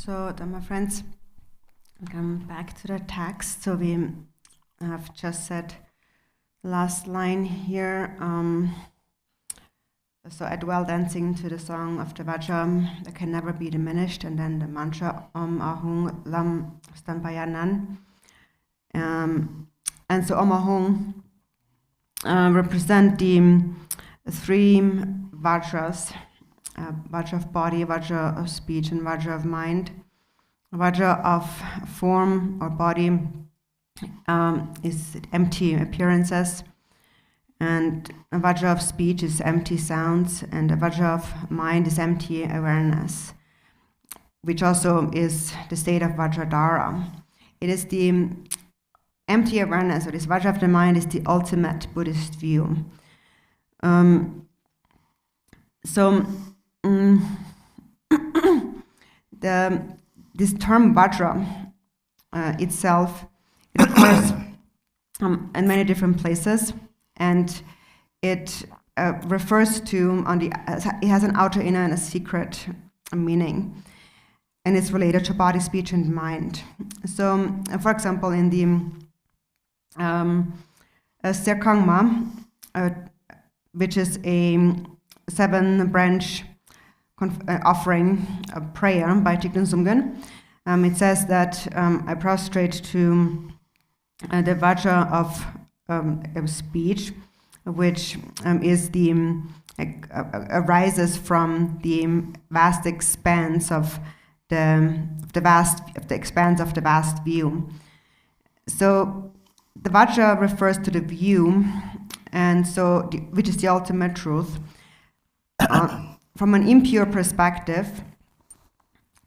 So, my friends, come back to the text. So we have just said last line here. So I dwell dancing to the song of the Vajra that can never be diminished, and then the mantra Om Ahung Lam Stanpayanan. And so Om Ahung represent the three Vajras. Vajra of body, Vajra of speech, and Vajra of mind. Vajra of form or body is empty appearances, and a Vajra of speech is empty sounds, and a Vajra of mind is empty awareness, which also is the state of Vajradhara. It is the empty awareness, or this Vajra of the mind is the ultimate Buddhist view. This term Vajra itself, it occurs in many different places, and it refers to it has an outer, inner, and a secret meaning. and it's related to body, speech, and mind. So, for example, in the Serkangma, which is a 7-branch offering, a prayer by Thigden Sumgön, it says that I prostrate to the Vajra of speech, which is the arises from the vast expanse of the expanse of the vast view. So the Vajra refers to the view, and so which is the ultimate truth. From an impure perspective,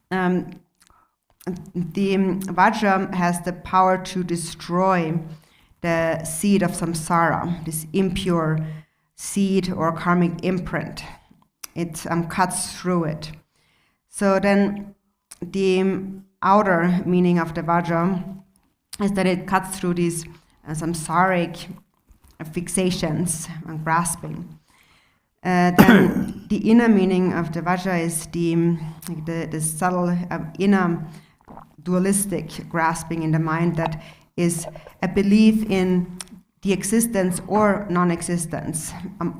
the Vajra has the power to destroy the seed of samsara, this impure seed or karmic imprint. It cuts through it. So then the outer meaning of the Vajra is that it cuts through these samsaric fixations and grasping. Then the inner meaning of the Vajra is the subtle inner dualistic grasping in the mind that is a belief in the existence or non-existence.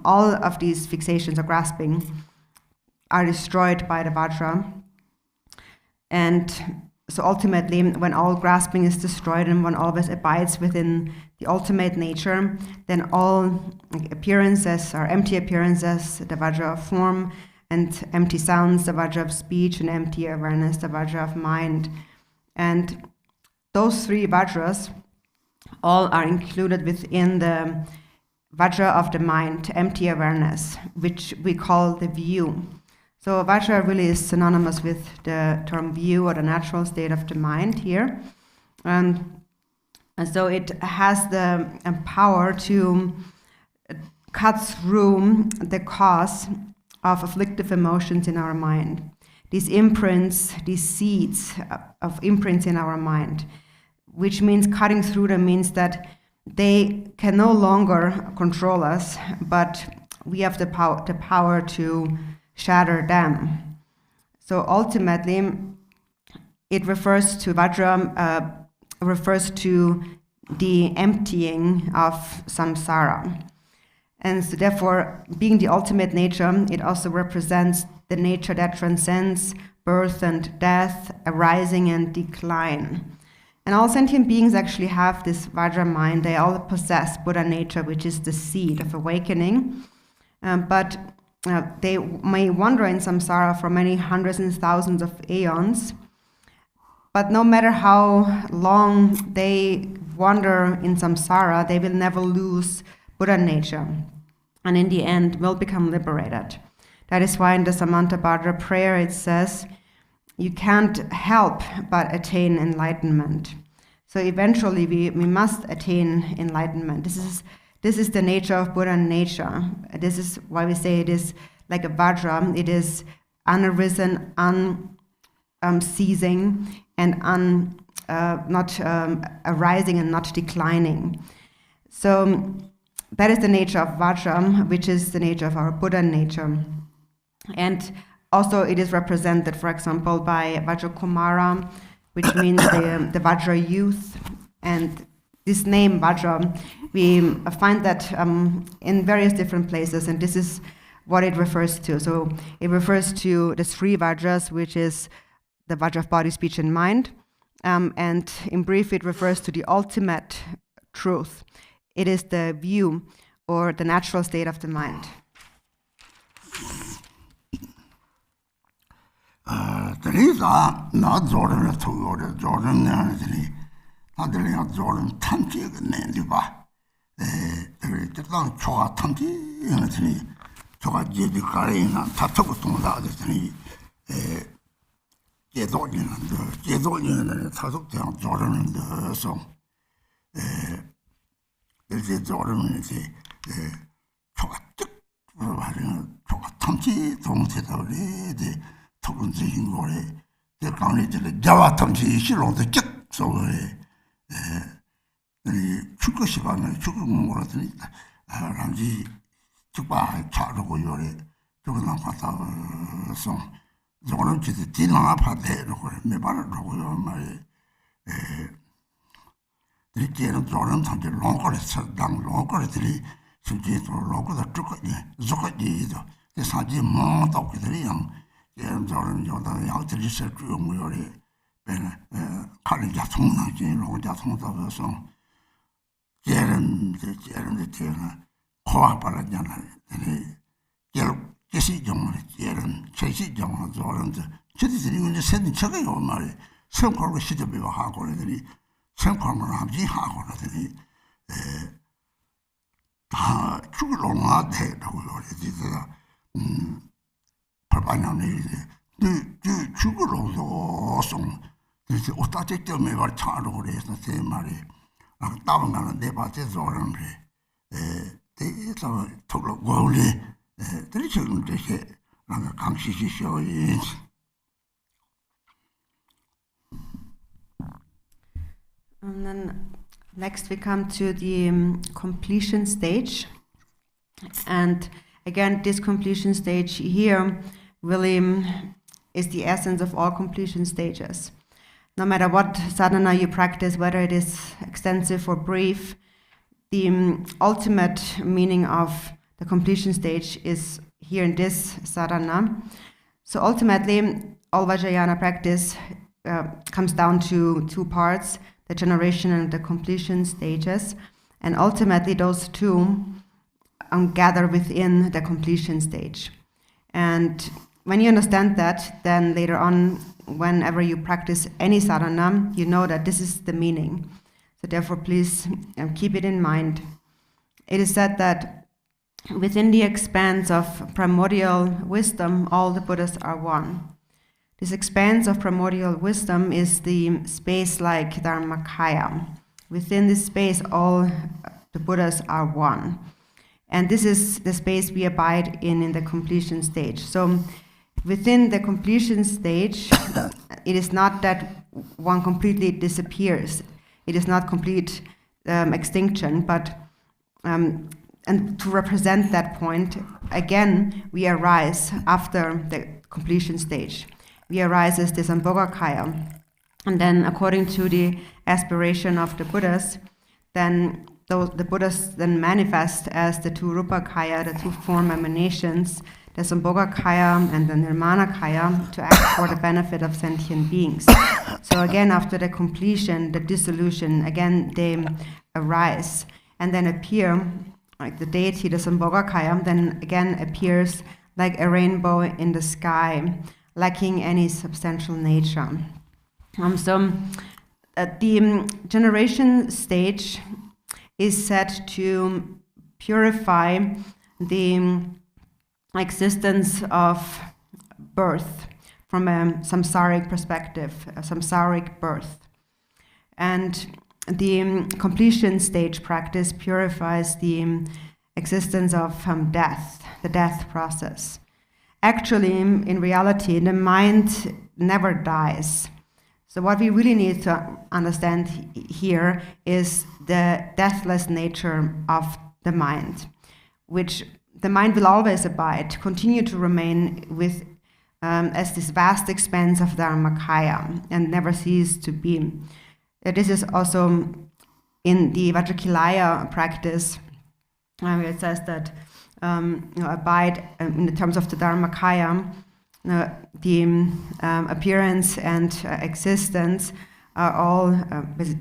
All of these fixations or grasping are destroyed by the Vajra. And so ultimately, when all grasping is destroyed and one always abides within the ultimate nature, then all appearances are empty appearances, the Vajra of form, and empty sounds, the Vajra of speech, and empty awareness, the Vajra of mind. And those 3 Vajras all are included within the Vajra of the mind, empty awareness, which we call the view. So Vajra really is synonymous with the term view or the natural state of the mind here. And so it has the power to cut through the cause of afflictive emotions in our mind. These imprints, these seeds of imprints in our mind, which means cutting through them means that they can no longer control us, but we have the power to shatter them. So ultimately, it refers to Vajra, refers to the emptying of samsara. And so therefore, being the ultimate nature, it also represents the nature that transcends birth and death, arising and decline. And all sentient beings actually have this Vajra mind. They all possess Buddha nature, which is the seed of awakening. But they may wander in samsara for many hundreds and thousands of aeons. But no matter how long they wander in samsara, they will never lose Buddha nature. And in the end, will become liberated. That is why in the Samantabhadra prayer it says, you can't help but attain enlightenment. So eventually we must attain enlightenment. This is the nature of Buddha nature. This is why we say it is like a Vajra. It is unarisen, unceasing, and not arising and not declining. So that is the nature of Vajra, which is the nature of our Buddha nature. And also it is represented, for example, by Vajrakumara, which means the Vajra youth. And this name, Vajra, we find that in various different places, and this is what it refers to. So it refers to the 3 Vajras, which is the Vajra of body, speech, and mind. And in brief, it refers to the ultimate truth. It is the view or the natural state of the mind. Teresa, not Jordan to order Jordan, Adrian Jordan, Tanti, and Diva. The long Choa Tanti, Anthony, Choa Jedi Karina, Tatoton, Jedolian and Jedolian and Tatok Jordan and the song. There's a Jordan, Choa Tanti, don't sit out the 토분적인 거래 그 강의들의 자와 탐지 실로도 쭉 소리 이 축구 시간에 축구 공부하더니 람지 축바 차르고 요래 저거 나빠서 저는 진짜 디나 아파트로 매 바라고요 말이 이렇게는 저는 단지 롱거를 당 롱거들이 실제로 롱거다 죽었지도 사지 뭐도 그들이랑 저는 저도 양들이 설주요 뭐요리 칼이 자통나지 롱자 통다서 제는 제가 코아 발았잖아. 제시정을 제는 제시정을 저런데 저들이 이제 세는 저거요 말이 성과로 시접이 하고 그러더니 성과를 하지 하고 그러더니 다 죽으러 나대라고 그러지가 발반하네 이제 죽으러도 송 그래서 어따제 때문에 말 차로 그래서 제 말이 다운 가는 내 밭에 저런데 대에서 토로 고리 들으시는 데게 나가 강시시쇼 And then next we come to the completion stage. And again, this completion stage here really is the essence of all completion stages. No matter what sadhana you practice, whether it is extensive or brief, the ultimate meaning of the completion stage is here in this sadhana. So ultimately, all Vajrayana practice comes down to two parts, the generation and the completion stages. And ultimately, those two gather within the completion stage. And when you understand that, then later on, whenever you practice any sadhana, you know that this is the meaning. So therefore, please keep it in mind. It is said that within the expanse of primordial wisdom, all the Buddhas are one. This expanse of primordial wisdom is the space like Dharmakaya. Within this space, all the Buddhas are one. And this is the space we abide in the completion stage. So within the completion stage, it is not that one completely disappears. It is not complete extinction, but and to represent that point, again, we arise after the completion stage. We arise as the Sambhogakaya. And then according to the aspiration of the Buddhas, then the Buddhas then manifest as the two Rupakaya, the two form emanations, the Sambhogakaya and the Nirmanakaya, to act for the benefit of sentient beings. So again, after the completion, the dissolution, again they arise and then appear, like the deity, the Sambhogakaya, then again appears like a rainbow in the sky, lacking any substantial nature. So the generation stage is said to purify the existence of birth from a samsaric perspective, a samsaric birth. And the completion stage practice purifies the existence of death, the death process. Actually, in reality, the mind never dies. So what we really need to understand here is the deathless nature of the mind, which the mind will always abide, continue to remain with as this vast expanse of Dharmakaya and never cease to be. This is also in the Vajrakilaya practice, where it says that abide in the terms of the Dharmakaya, the appearance and existence are all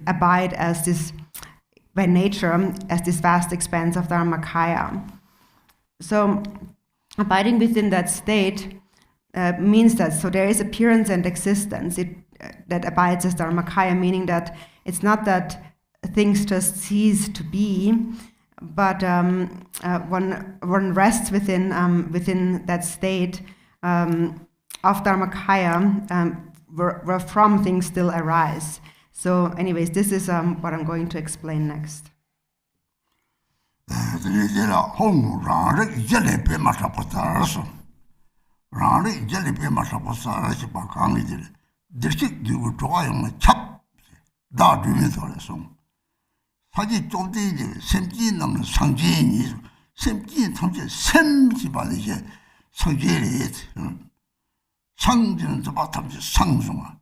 abide as this, by nature, as this vast expanse of Dharmakaya. So abiding within that state means that, so there is appearance and existence that abides as Dharmakaya, meaning that it's not that things just cease to be, but one rests within that state of Dharmakaya, where from things still arise. So anyways, this is what I'm going to explain next. 사지 좀대지 샘지 넘는 상진이 샘지 통제 샘지 받으게 상진이 상진은 저 바탕지 상중아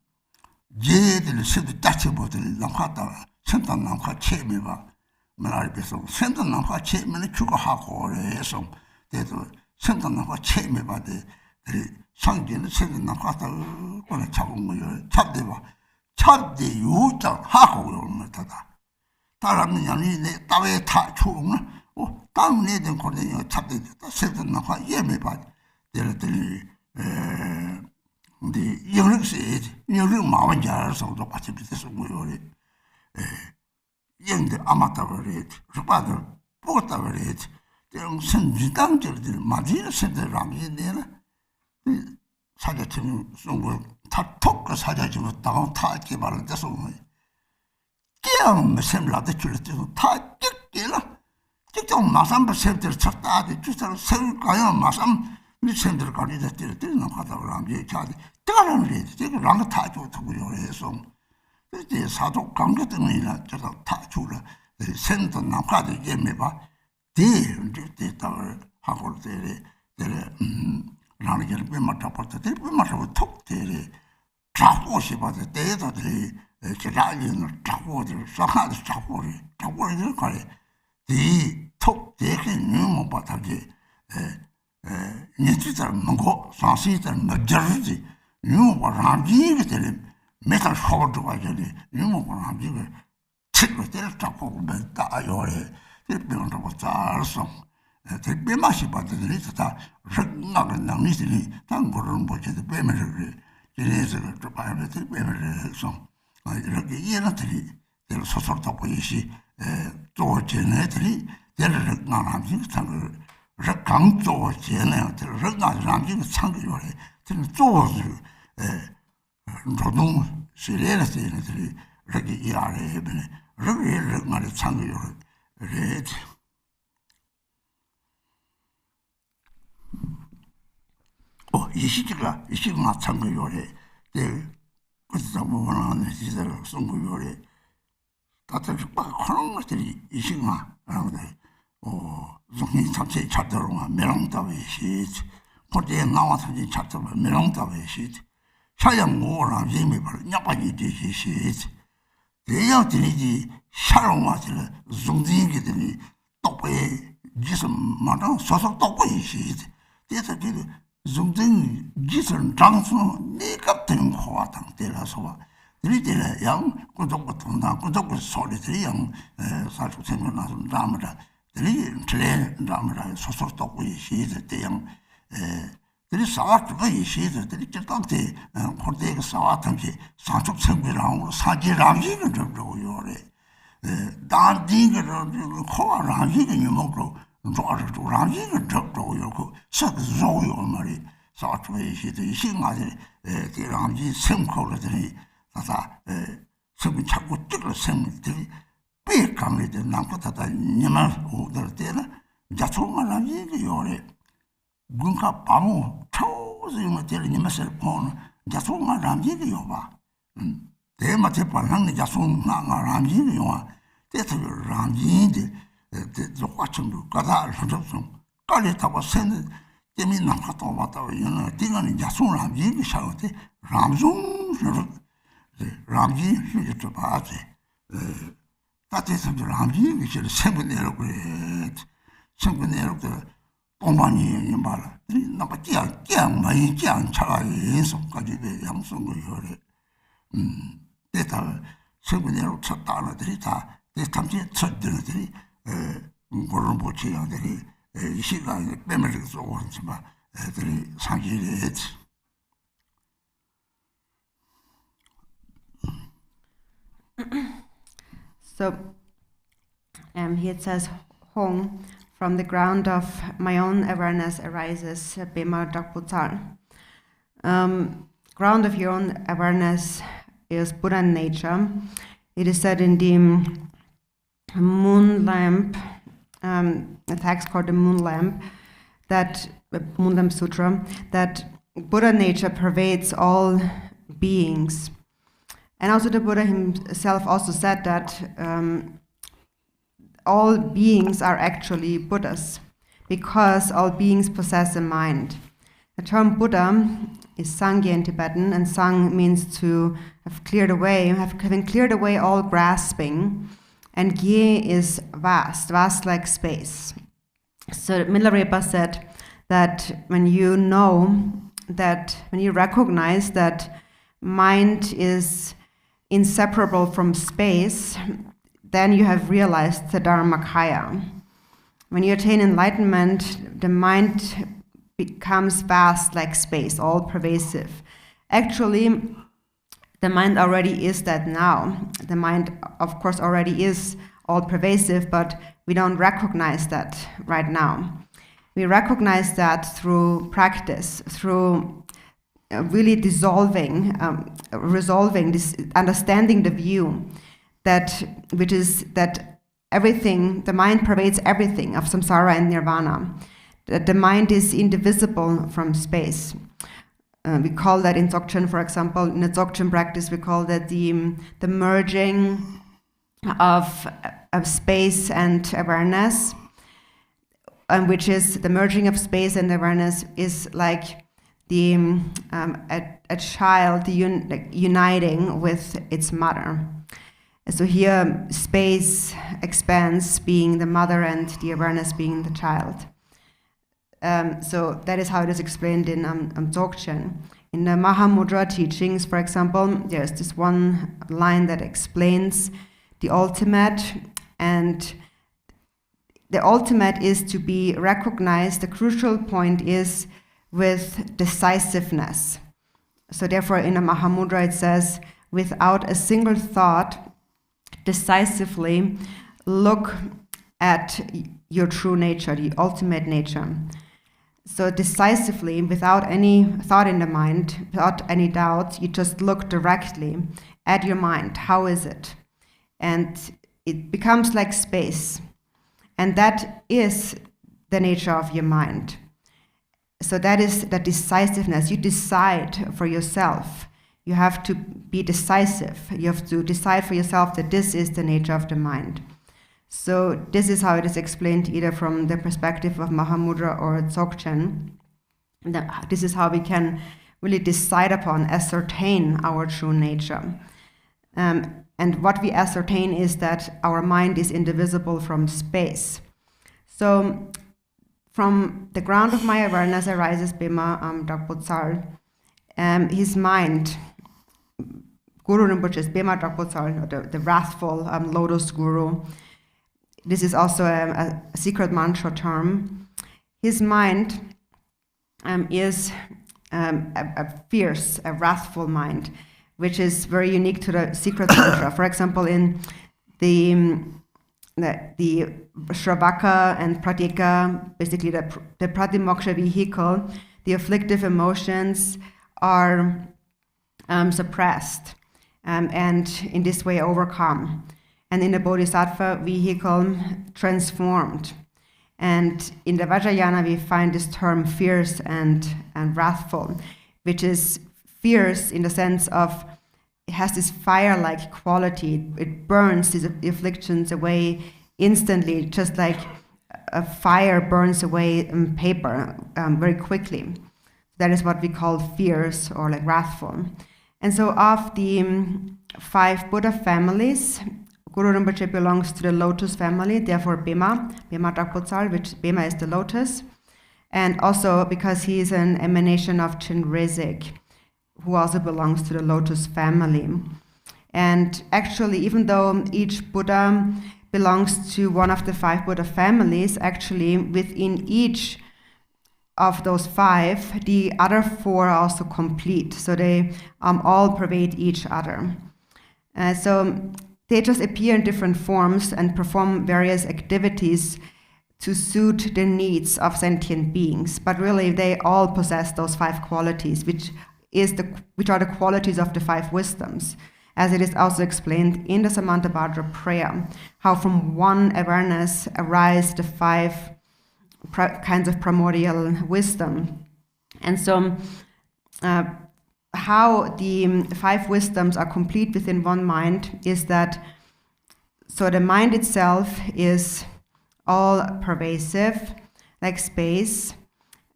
얘들 세도 따치보들 남하다 sentan namkha chemi ba manari beso sentan namkha chemi ne chuko hako reso dedo sentan namkha chemi ba de 상계는 sentan namkha ta 거는 잡은 거요 잡대 봐 잡대 요자 하고 요는 다다 다른 년이 내 따외 다 추나 다음 내된 거는 잡대 sentan namkha 예매 봐 데들이 근데 영력 마음 잘서도 같이 비슷해서 뭐요 영대 아마타버리 저바들 보고타버리 좀 선지당들들 맞이는 선들랑이네라 사자처럼 송고 다 톡그 사자처럼 다음 다 개발을 돼서 뭐 깨엄 셈라데 줄때 다 찍기라 찍좀 마삼 셈들 쳤다데 주사를 세울까요 마삼 미셈들 가리다 때는 하다 그러면 자기 따라는 게 지금 랑 타죠 두고요 해서 이제 사족 관계 때문이나 저도 다 줄어 센터 남카도 예매봐 뒤에 따라 하고 되래 나는 이제 빼맞다 버터 빼맞다 톡 되래 잡고 싶어서 때에서들이 제라리는 잡고들 사하도 잡고를 거래 뒤톡 되게 너무 받아지 니트들 먹고 상시들 먹저지 누구 라지게 되는 메탈 쇼드가 되는 누구 라지게 책을 때려 잡고 맨다 요래 대변도 못잘서 대변 맛이 받더니 다 럭나는 남이들이 당고를 보지도 빼면을 이래서 또 봐야 될 빼면을 해서 이렇게 이해들이 될 소설도 보이시 또 전에들이 대를 나남지 상을 강조 전에 들 나남지 상을 요래 들 조를 노동 시리에서 이들이 이렇게 이해를 해보네 이렇게 말에 상을 요래 이 시기가 참고 요래 그래서 뭐는 시대를 쓴거 요래 다들 막 그런 것들이 이 시기가 라는데 종이 참새 찾더라고 메롱다베 시 거기에 나와서 이 찾더라고 메롱다베 시 샤양 뭐라 재미 봐 냐빠지 되시 대야들이 샤롱마들 종지기들이 똑바에 지금 마다 소속 똑바에 시 대서 종진 기선 장수 네 같은 거와 당대라서 들이들 양 고속부터 나 고속 소리들이 양 사실 생각나서 남으라 들이 트레 남으라 소속 똑바에 시들 때양 들이 사와트가 이 시들 들이 저한테 코르데가 사와탄지 사축 생비랑 사지람지는 좀 요래 단디가 코아람지는 먹고 저도 라지는 저도요 그 sakzo요 말이 사투의 시대 신가들 대람지 sem코들이 다다 sem이 자꾸 뜨거 sem들이 빼강리들 남고다다 니만 오들 때는 자초만 하지 요래 군가 밤우 초스이 때는 니마서 본 자초만 하지 요봐 대마 제반하는 자초만 하지 요와 대서 라지인데 저 같은도 가다 좀 깔렸다고 생는 때문에 남았다 왔다 이는 띵은 야송을 하지 샤오데 람종 람지 좀 봐지 다때서 람지 이제 생분내로 그래 생분내로 그 동반이 말 나가 짱 많이 짱 차가해서까지 양성을 요래 대다 생분내로 쳤다는들이 다 대탐지 쳤들들이 그런 보치야들이 이 시간에 빼면서 쏘고지만 애들이 상기를 했지. So here it says Hong, from the ground of my own awareness arises Bema Dakputal. Ground of your own awareness is Buddha nature. It is said in the moon lamp, a text called the moon lamp, that Moon Lamp Sutra, that Buddha nature pervades all beings. And also the Buddha himself also said that all beings are actually Buddhas, because all beings possess a mind. The term Buddha is Sangye in Tibetan, and Sang means to have cleared away, having cleared away all grasping, and Gye is vast like space. So Milarepa said that when you recognize that mind is inseparable from space, then you have realized the Dharmakaya. When you attain enlightenment, the mind becomes vast like space, all pervasive. Actually, the mind already is that now. The mind, of course, already is all pervasive, but we don't recognize that right now. We recognize that through practice, through really resolving this, understanding the view which is that everything, the mind pervades everything of samsara and nirvana. That the mind is indivisible from space. We call that in Dzogchen, for example, in the Dzogchen practice, we call that the merging of space and awareness, which is the merging of space and awareness is like a child uniting with its mother. So here, space expands, being the mother, and the awareness being the child. So that is how it is explained in Dzogchen. In the Mahamudra teachings, for example, there's this one line that explains the ultimate, and the ultimate is to be recognized. The crucial point is with decisiveness. So therefore, in the Mahamudra it says, without a single thought, decisively look at your true nature, the ultimate nature. So decisively, without any thought in the mind, without any doubt, you just look directly at your mind. How is it? And it becomes like space. And that is the nature of your mind. So that is the decisiveness. You decide for yourself. You have to be decisive. You have to decide for yourself that this is the nature of the mind. So this is how it is explained either from the perspective of Mahamudra or Dzogchen. This is how we can really decide upon, ascertain our true nature. And what we ascertain is that our mind is indivisible from space. So from the ground of my awareness arises Bema Dragpotsal. His mind, Guru Rinpoche's Bema Dragpotsal, the wrathful lotus guru. This is also a secret mantra term. His mind is a fierce, a wrathful mind, which is very unique to the secret mantra. For example, in the Shravaka and Pratyeka, basically the Pratimoksha vehicle, the afflictive emotions are suppressed and in this way overcome. And in the Bodhisattva vehicle, transformed. And in the Vajrayana, we find this term fierce and wrathful, which is fierce in the sense of it has this fire-like quality. It burns these afflictions away instantly, just like a fire burns away paper very quickly. That is what we call fierce or like wrathful. And so of the 5 Buddha families, Guru Rinpoche belongs to the lotus family, therefore Bema Dragpotsal, which Bema is the lotus. And also because he is an emanation of Chenrezig, who also belongs to the lotus family. And actually, even though each Buddha belongs to one of the 5 Buddha families, actually within each of those 5, the other 4 are also complete. So they all pervade each other. So they just appear in different forms and perform various activities to suit the needs of sentient beings. But really, they all possess those 5 qualities, which are the qualities of the 5 wisdoms, as it is also explained in the Samantabhadra prayer, how from one awareness arise the 5 kinds of primordial wisdom. And so how the 5 wisdoms are complete within one mind is that, so the mind itself is all pervasive, like space,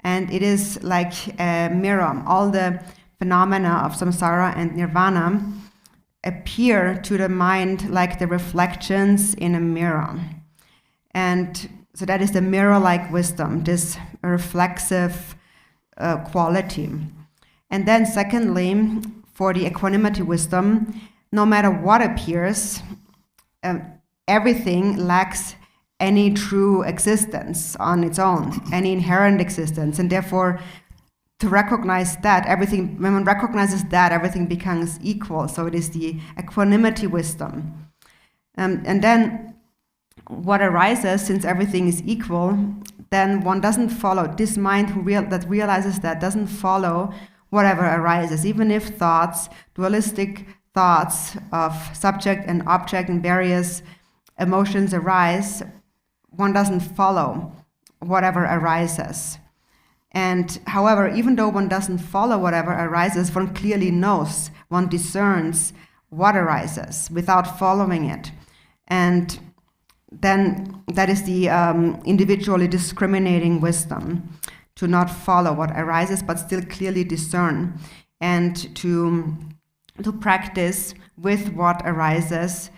And it is like a mirror. All the phenomena of samsara and nirvana appear to the mind like the reflections in a mirror. And so that is the mirror-like wisdom, this reflexive quality. And then secondly, for the equanimity wisdom, no matter what appears, everything lacks any true existence on its own, any inherent existence, and therefore to recognize that everything, when one recognizes that, everything becomes equal. So it is the equanimity wisdom. And then what arises, since everything is equal, then one doesn't follow, this mind that realizes that doesn't follow whatever arises, even if thoughts, dualistic thoughts of subject and object and various emotions arise, one doesn't follow whatever arises. And however, even though one doesn't follow whatever arises, one clearly knows, one discerns what arises without following it. And then that is the individually discriminating wisdom, to not follow what arises but still clearly discern, and to practice with what arises,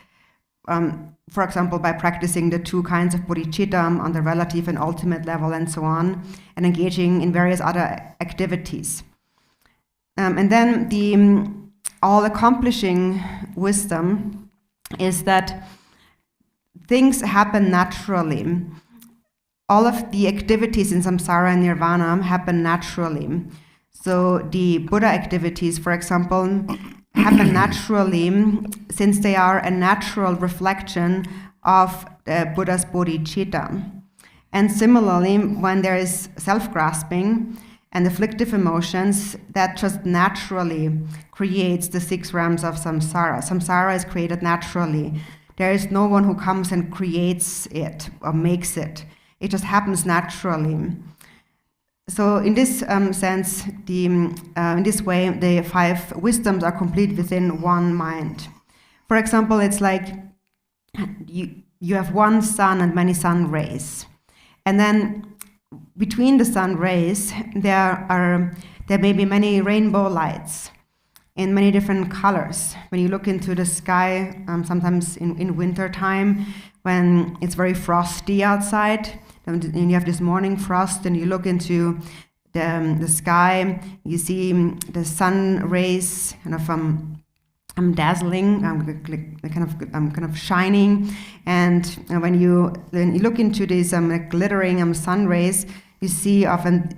for example, by practicing the two kinds of bodhicitta on the relative and ultimate level and so on, and engaging in various other activities. And then the all-accomplishing wisdom is that things happen naturally. All of the activities in samsara and nirvana happen naturally. So the Buddha activities, for example, happen naturally since they are a natural reflection of the Buddha's bodhicitta. And similarly, when there is self-grasping and afflictive emotions, that just naturally creates the 6 realms of samsara. Samsara is created naturally. There is no one who comes and creates it or makes it. It just happens naturally. So in this sense, in this way, the 5 wisdoms are complete within one mind. For example, it's like you have one sun and many sun rays. And then between the sun rays, there may be many rainbow lights in many different colors. When you look into the sky, sometimes in winter time, when it's very frosty outside, and you have this morning frost, and you look into the sky, you see the sun rays kind of dazzling, kind of shining, and when you look into these glittering sun rays, you see often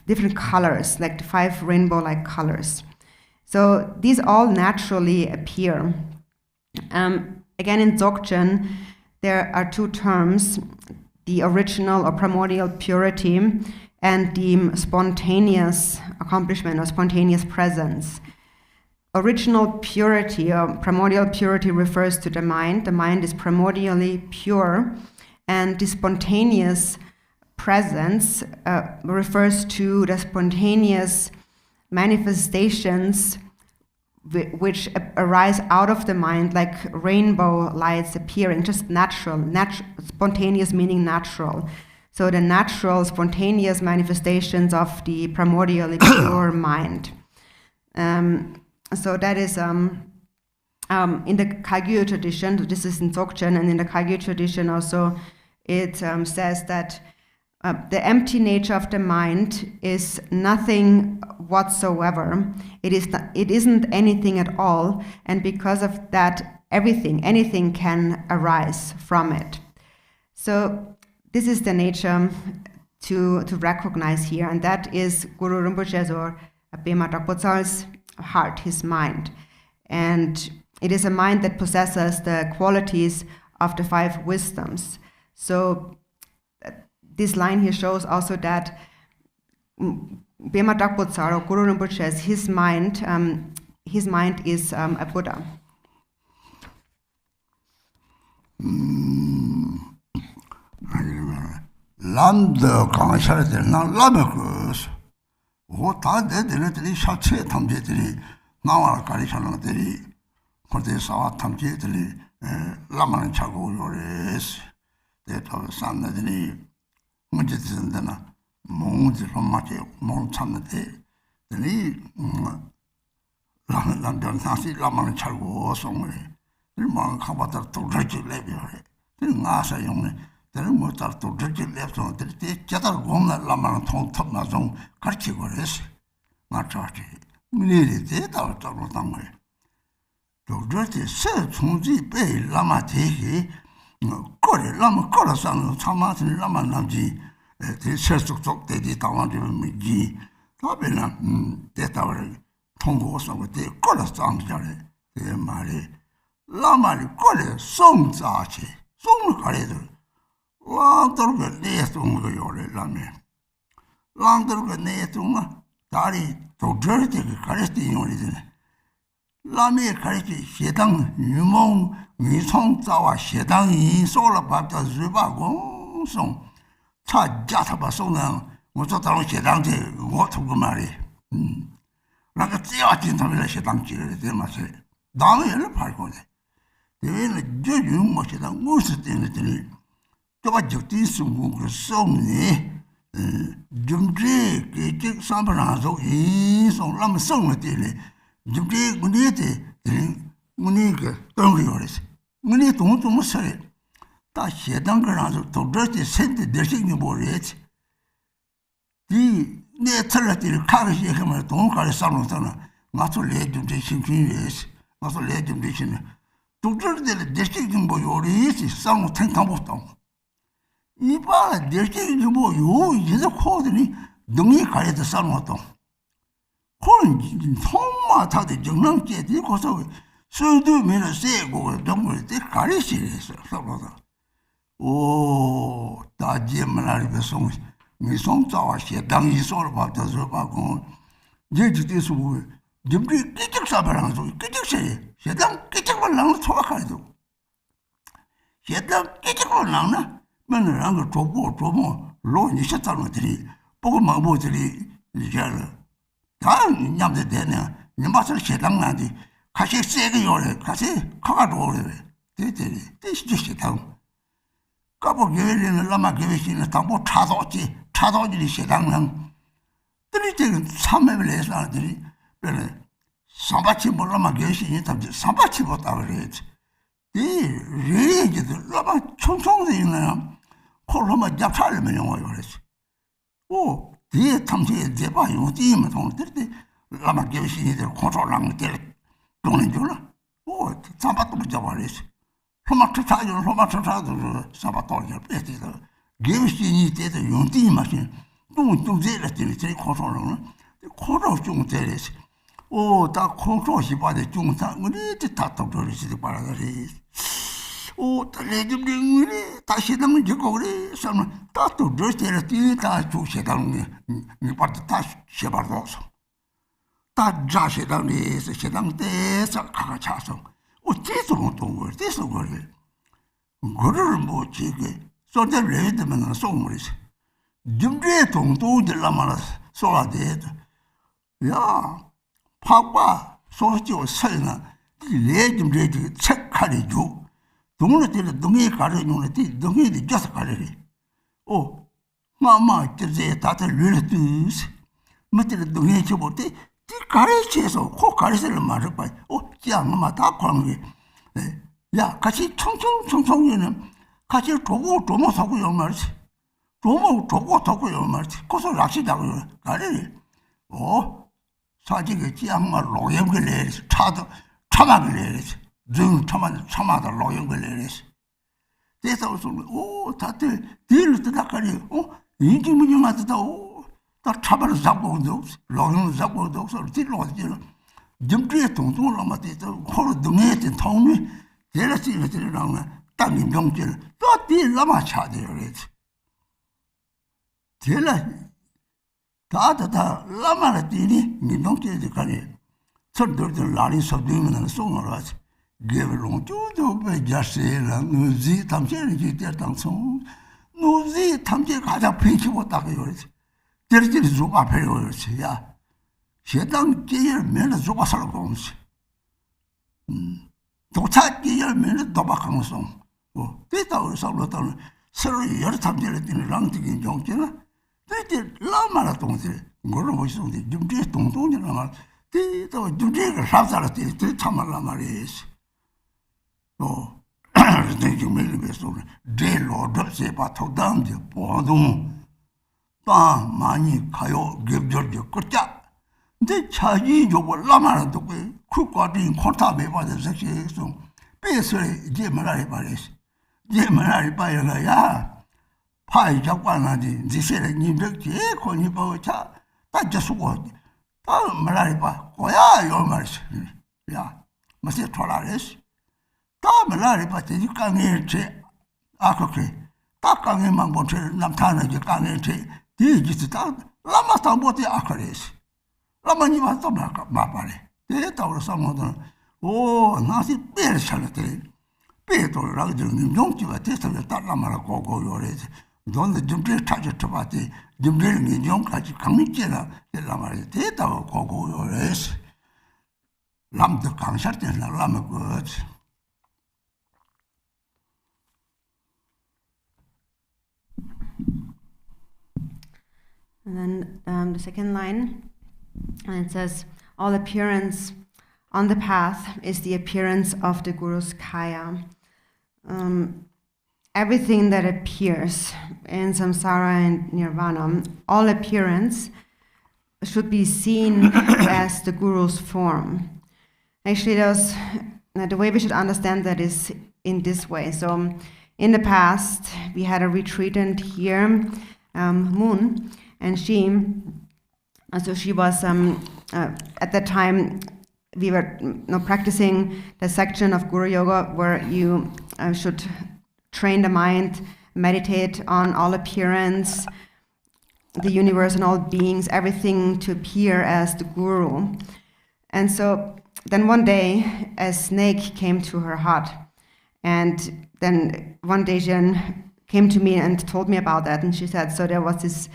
different colors, like 5 rainbow-like colors. So these all naturally appear. Again, in Dzogchen, there are 2 terms: the original or primordial purity and the spontaneous accomplishment or spontaneous presence. Original purity or primordial purity refers to the mind. The mind is primordially pure, and the spontaneous presence refers to the spontaneous manifestations which arise out of the mind, like rainbow lights appearing, just natural, spontaneous meaning natural. So the natural, spontaneous manifestations of the primordially pure mind. So that is in the Kagyu tradition. This is in Dzogchen, and in the Kagyu tradition also, it says that the empty nature of the mind is nothing whatsoever. It isn't anything at all, and because of that, anything can arise from it. So this is the nature to recognize here, and that is Guru Rinpoche's or Pema Dragpotsar's heart, his mind. And it is a mind that possesses the qualities of the 5 wisdoms. So this line here shows also that Pema Dragpotsar or Guru Rinpoche's, his mind is a Buddha. 람더 강샤르들 나 라베크스 오타데들이 샤체 탐제들이 나와라 가리샤르들이 거기에 사와 탐제들이 라마는 차고 요레스 데이터 산나들이 문제 드는데나 몽지 로마체 몽 참는데 이 라면 사실 라면 char고 송을 일만 가봤다 또 저기 레벨에 나서 용네 저는 뭐 또 저기 레벨에 때 제대로 공나 라면 통통 나좀 가르치고 그랬어 맞죠 문제를 대다 잡았단 말이야 저렇게 새 총지 배 라마 대기 거래 라마 거라서 참아서 라마 남지 대세속속 대지 당원들은 뭐지 답에는 대답을 통고서 그때 거라서 안자래 그 말이 라마리 거래 송자치 송을 가래도 왕들가 내 송을 요래 라면 왕들가 내 송아 다리 도저히 가래스티 요리네 라메 가르치 시당 유몽 위송자와 시당이 소라밥다 주바고 송 차자타바 송나我当学长这我头个嘛哩那个只要经常来学长去的这嘛是当然了跑过来因为呢就用我学长我是这样的这把就第是我个送呢总之给这上班上说送那么送了的嘞总之我那的我那个当个有的是我那东西是大学长个上说都这些身体的事情不热气이 네트를 카르시 하면 동가를 쌓는다나 맞서 레좀 신신이스 맞서 레좀 되시네 도저들 대식이 뭐 요리지 상무 탱탕부터 이봐 대식이 뭐 요 이제 코드니 능이 가려서 쌓는다 그런 정말 다들 정랑께 되고서 수도 면에 세고 정말 때 가리시에서 쌓는다 오 다지만 알면서 미송자와 시당이 소를 받아서 받고 제주도에서 뭐 점리 끼적 사바랑 소 끼적세 시당 끼적만 나는 소박하죠 시당 끼적만 나나 맨날 그 조보 로니 셨다는들이 보고 마보들이 이제는 다 냠데 되네 냠바서 시당 나지 같이 세게 요래 같이 커가도 오래 되지 되시죠 시당 까보 교회는 라마 교회시는 당보 차도지 시당은 들이대는 삼매를 해서 하더니 별에 삼바치 몰라마 교회시니 담지 삼바치 못다 그래야지 이 레이지들 라마 총총도 있나요 콜로마 잡살면 영어요 그랬지 오 뒤에 탐지에 대봐 요디면 통들때 라마 교회시니들 kontrol랑 때 돈은 줄라 오 삼바도 못 잡아야지 로마트차도 사바토를 빼지도 게임시니 때도 용띠 마신 또 제라티니 제 코로는 코로 좀 되레스 오다 코로시 바데 중사 우리 다도 버리지도 바라다리 오 달래좀이 다시 남은 저거 그래 참 다도 저스테라티 다 주세당니 이 파트 다 쉐바도서 다 자세당니 세당 때서 가가차서 어째서 못한 걸 어째서 그래 그거를 뭐 지게 소들 레드면 송물이지 준비에 동도들라 말아 소라데 야 파파 소지오 설나 레좀 레드 체크하리 줘 동네들 동네 가르는 데 동네들 just 가르리 오 마마 저제 다들 르르듯 맞들 동네 줘보대 이 가르치에서 코 가르치를 말을 봐. 짱마 다 광게. 야, 같이 총총총총이는 같이 조모 사고 요 말지. 조모 사고 요 말지. 고소 락시다고 가르리. 사직에 짱마 로염을 내리지. 차도 차마를 내리지. 좀 차마다 로염을 내리지. 그래서 다들 뒤를 뜨다가리. 인지문이 맞다. 다 차바를 잡고 없어. 로는 잡고 없어. 뒤로 어디로. 점주에 동동을 남았다. 코로 등에 있던 통이 데려지는 데려나면 땅이 명절. 또 뒤를 남아 차대요. 그래지. 데려 다다 라마를 뛰니 민동절에 가니 선들들 라리 서두면 송을 하지. 게을롱 쪼도 베자세랑 누지 탐제를 지대 당송. 누지 탐제 가자 핑치 못하고 그러지. 저렇게 조바 배워야지. 야, 세당 깨열면 조바 살고면서. 도차 깨열면 도박하면서. 됐다 그래서 서로 여러 탐제를 뛰는 랑뜨긴 정치나 They Lama Tongue, Guru Jim J. Tongue, Lama, they don't do Razarati, the Tamalama is. Oh, thank you, Million. They Lord, say, but how damn the Podum. Ba Mani Kayo, give Georgia Kota. They charge you Lama the way, cook or being Kotabe by the section. Basically, Jemalari Paris. Jemalari Paya. Pai Japan, the said, you look, Konipa, that just what. Malaripa, Koya, your mercy. Yeah, must it tolerate? Malaripa, you can't hear Akoke. Takan in Mambote, Namtana, you can't hear. This is Lama Tamboti Akaris. Lamaniva Mapari. They told some of them, oh, nothing very charity. Peter Ragdon, don't you a taste of the Talamara Coco, your age. Don't the Jumble touch it to party, Jumble in young catch coming chilla, the Lamari Teta or Coco, your age. Lam the concert and the Lama goods. And then the second line, and it says, all appearance on the path is the appearance of the Guru's Kaya. Everything that appears in samsara and nirvana, all appearance should be seen as the Guru's form. Actually, the way we should understand that is in this way. So in the past, we had a retreatant here, Moon, and she was, at that time, we were practicing the section of Guru Yoga where you should train the mind, meditate on all appearance, the universe and all beings, everything to appear as the Guru. And so then one day, a snake came to her hut. And then one day Jen came to me and told me about that. And she said, so there was this,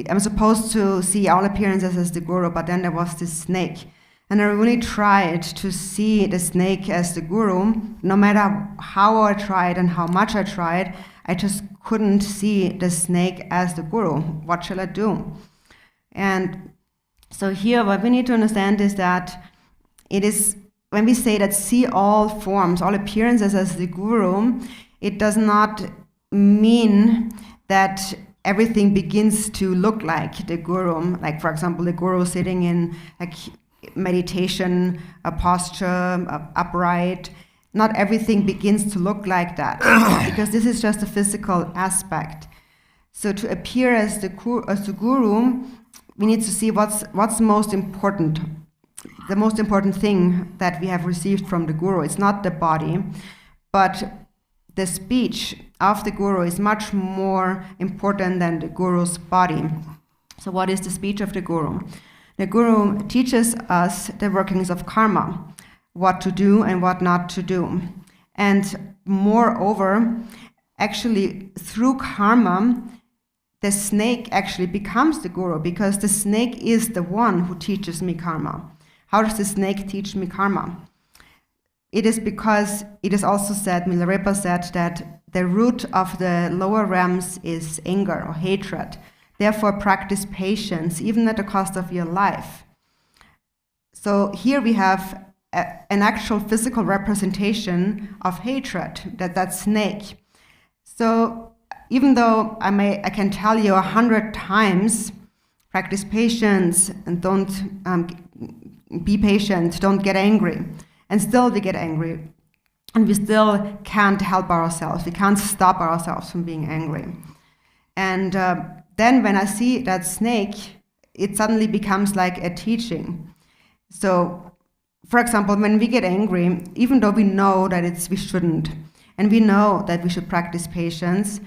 I'm supposed to see all appearances as the Guru, but then there was this snake. And I really tried to see the snake as the Guru. No matter how I tried and how much I tried, I just couldn't see the snake as the Guru. What shall I do? And so here what we need to understand is that it is, when we say that see all forms, all appearances as the Guru, it does not mean that everything begins to look like the Guru. Like, for example, the Guru sitting in like meditation, a posture, upright. Not everything begins to look like that, because this is just a physical aspect. So to appear as the Guru, we need to see what's most important. The most important thing that we have received from the Guru. It's not the body, but the speech of the Guru is much more important than the Guru's body. So what is the speech of the Guru? The Guru teaches us the workings of karma, what to do and what not to do. And moreover, actually through karma, the snake actually becomes the Guru, because the snake is the one who teaches me karma. How does the snake teach me karma? It is because it is also said, Milarepa said, that the root of the lower realms is anger or hatred. Therefore, practice patience, even at the cost of your life. So here we have an actual physical representation of hatred, that snake. So even though I can tell you 100 times, practice patience and don't be patient, don't get angry, and still we get angry, and we still can't help ourselves. We can't stop ourselves from being angry. And then when I see that snake, it suddenly becomes like a teaching. So, for example, when we get angry, even though we know that we shouldn't, and we know that we should practice patience,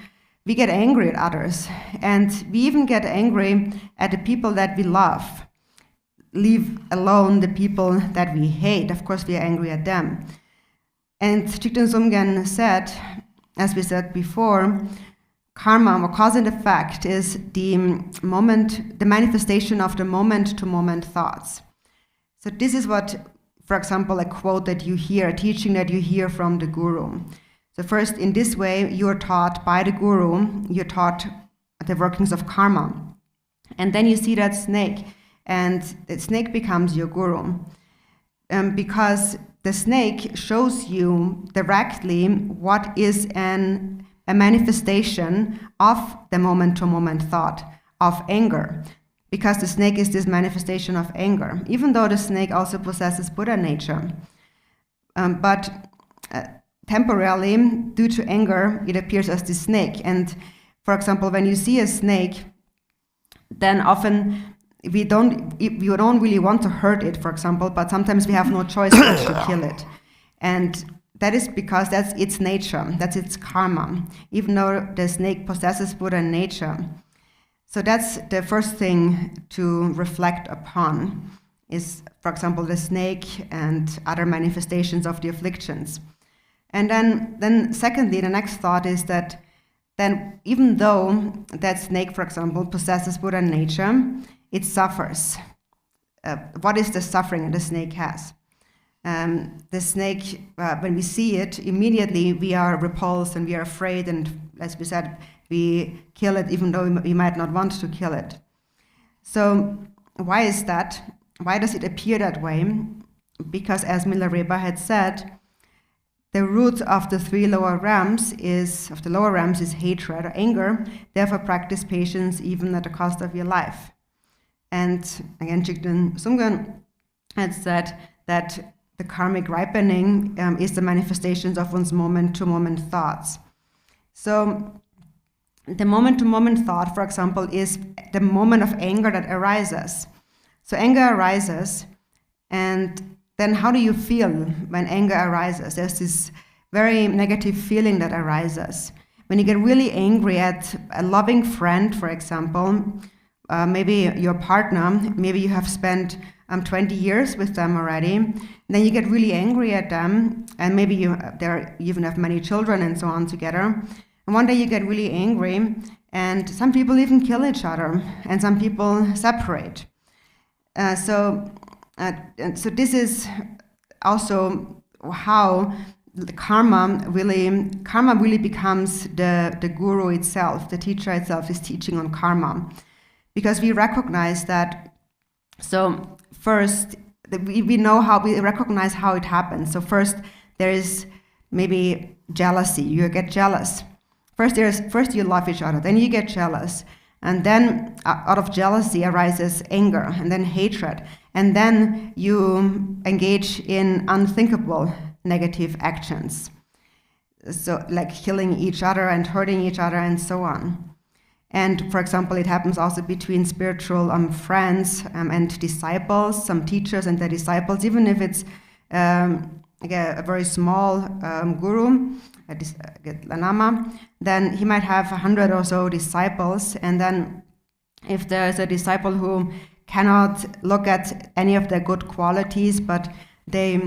we get angry at others. And we even get angry at the people that we love. Leave alone the people that we hate. Of course, we are angry at them. And Thich Sumgen said, as we said before, karma, or cause and effect, is the manifestation of the moment-to-moment thoughts. So this is what, for example, a quote that you hear, a teaching that you hear from the Guru. So first, in this way, you are taught by the Guru, you're taught the workings of karma. And then you see that snake, and the snake becomes your guru. Because the snake shows you directly what is a manifestation of the moment-to-moment thought of anger. Because the snake is this manifestation of anger, even though the snake also possesses Buddha nature. But temporarily, due to anger, it appears as the snake. And for example, when you see a snake, then often we don't really want to hurt it, for example, but sometimes we have no choice but to kill it. And that is because that's its nature, that's its karma, even though the snake possesses Buddha nature. So that's the first thing to reflect upon, is, for example, the snake and other manifestations of the afflictions. And then secondly, the next thought is that then even though that snake, for example, possesses Buddha nature, it suffers. What is the suffering the snake has? The snake, when we see it, immediately we are repulsed and we are afraid, and as we said, we kill it even though we might not want to kill it. So why is that? Why does it appear that way? Because as Milarepa had said, the root of the three lower realms is hatred or anger. Therefore, practice patience even at the cost of your life. And again, Jigten Sumgön had said that the karmic ripening is the manifestations of one's moment-to-moment thoughts. So the moment-to-moment thought, for example, is the moment of anger that arises. So anger arises, and then how do you feel when anger arises? There's this very negative feeling that arises. When you get really angry at a loving friend, for example, maybe your partner, maybe you have spent 20 years with them already, then you get really angry at them, and maybe you even have many children and so on together. And one day you get really angry, and some people even kill each other, and some people separate. So this is also how the karma really becomes the guru itself. The teacher itself is teaching on karma, because we recognize that. So first, we recognize how it happens. So first, there is maybe jealousy. You get jealous. First you love each other, then you get jealous. And then out of jealousy arises anger, and then hatred. And then you engage in unthinkable negative actions. So like killing each other and hurting each other and so on. And for example, it happens also between spiritual friends and disciples, some teachers and their disciples, even if it's a very small guru, a Lama, then he might have 100 or so disciples. And then if there's a disciple who cannot look at any of their good qualities, but they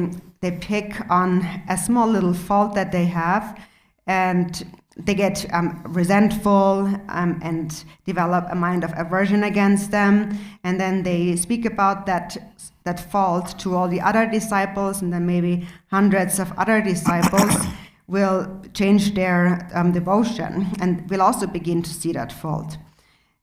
pick on a small little fault that they have, and they get resentful and develop a mind of aversion against them, and then they speak about that fault to all the other disciples, and then maybe hundreds of other disciples will change their devotion and will also begin to see that fault.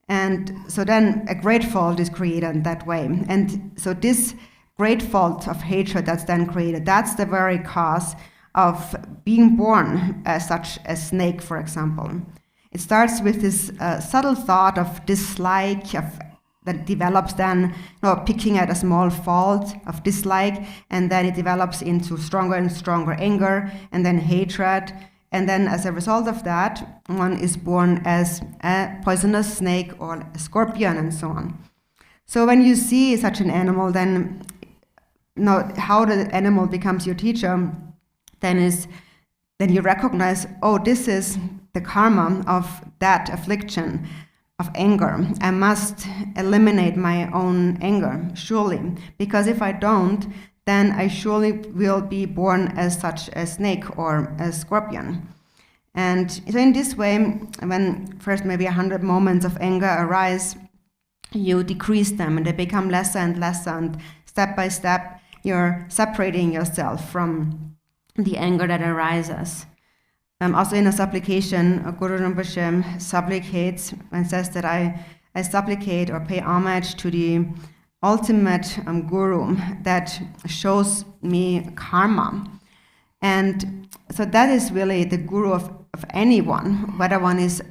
And so then a great fault is created that way. And so this great fault of hatred that's then created, that's the very cause of being born as such a snake, for example. It starts with this subtle thought of dislike, that develops then, picking at a small fault of dislike, and then it develops into stronger and stronger anger, and then hatred. And then as a result of that, one is born as a poisonous snake or a scorpion and so on. So when you see such an animal, then how the animal becomes your teacher, then you recognize, this is the karma of that affliction of anger. I must eliminate my own anger, surely, because if I don't, then I surely will be born as such a snake or a scorpion. And so in this way, when first maybe 100 moments of anger arise, you decrease them and they become lesser and lesser, and step by step you're separating yourself from the anger that arises. Also in a supplication, Guru Rinpoche supplicates and says that I I supplicate or pay homage to the ultimate guru that shows me karma. And so that is really the guru of anyone, whether one is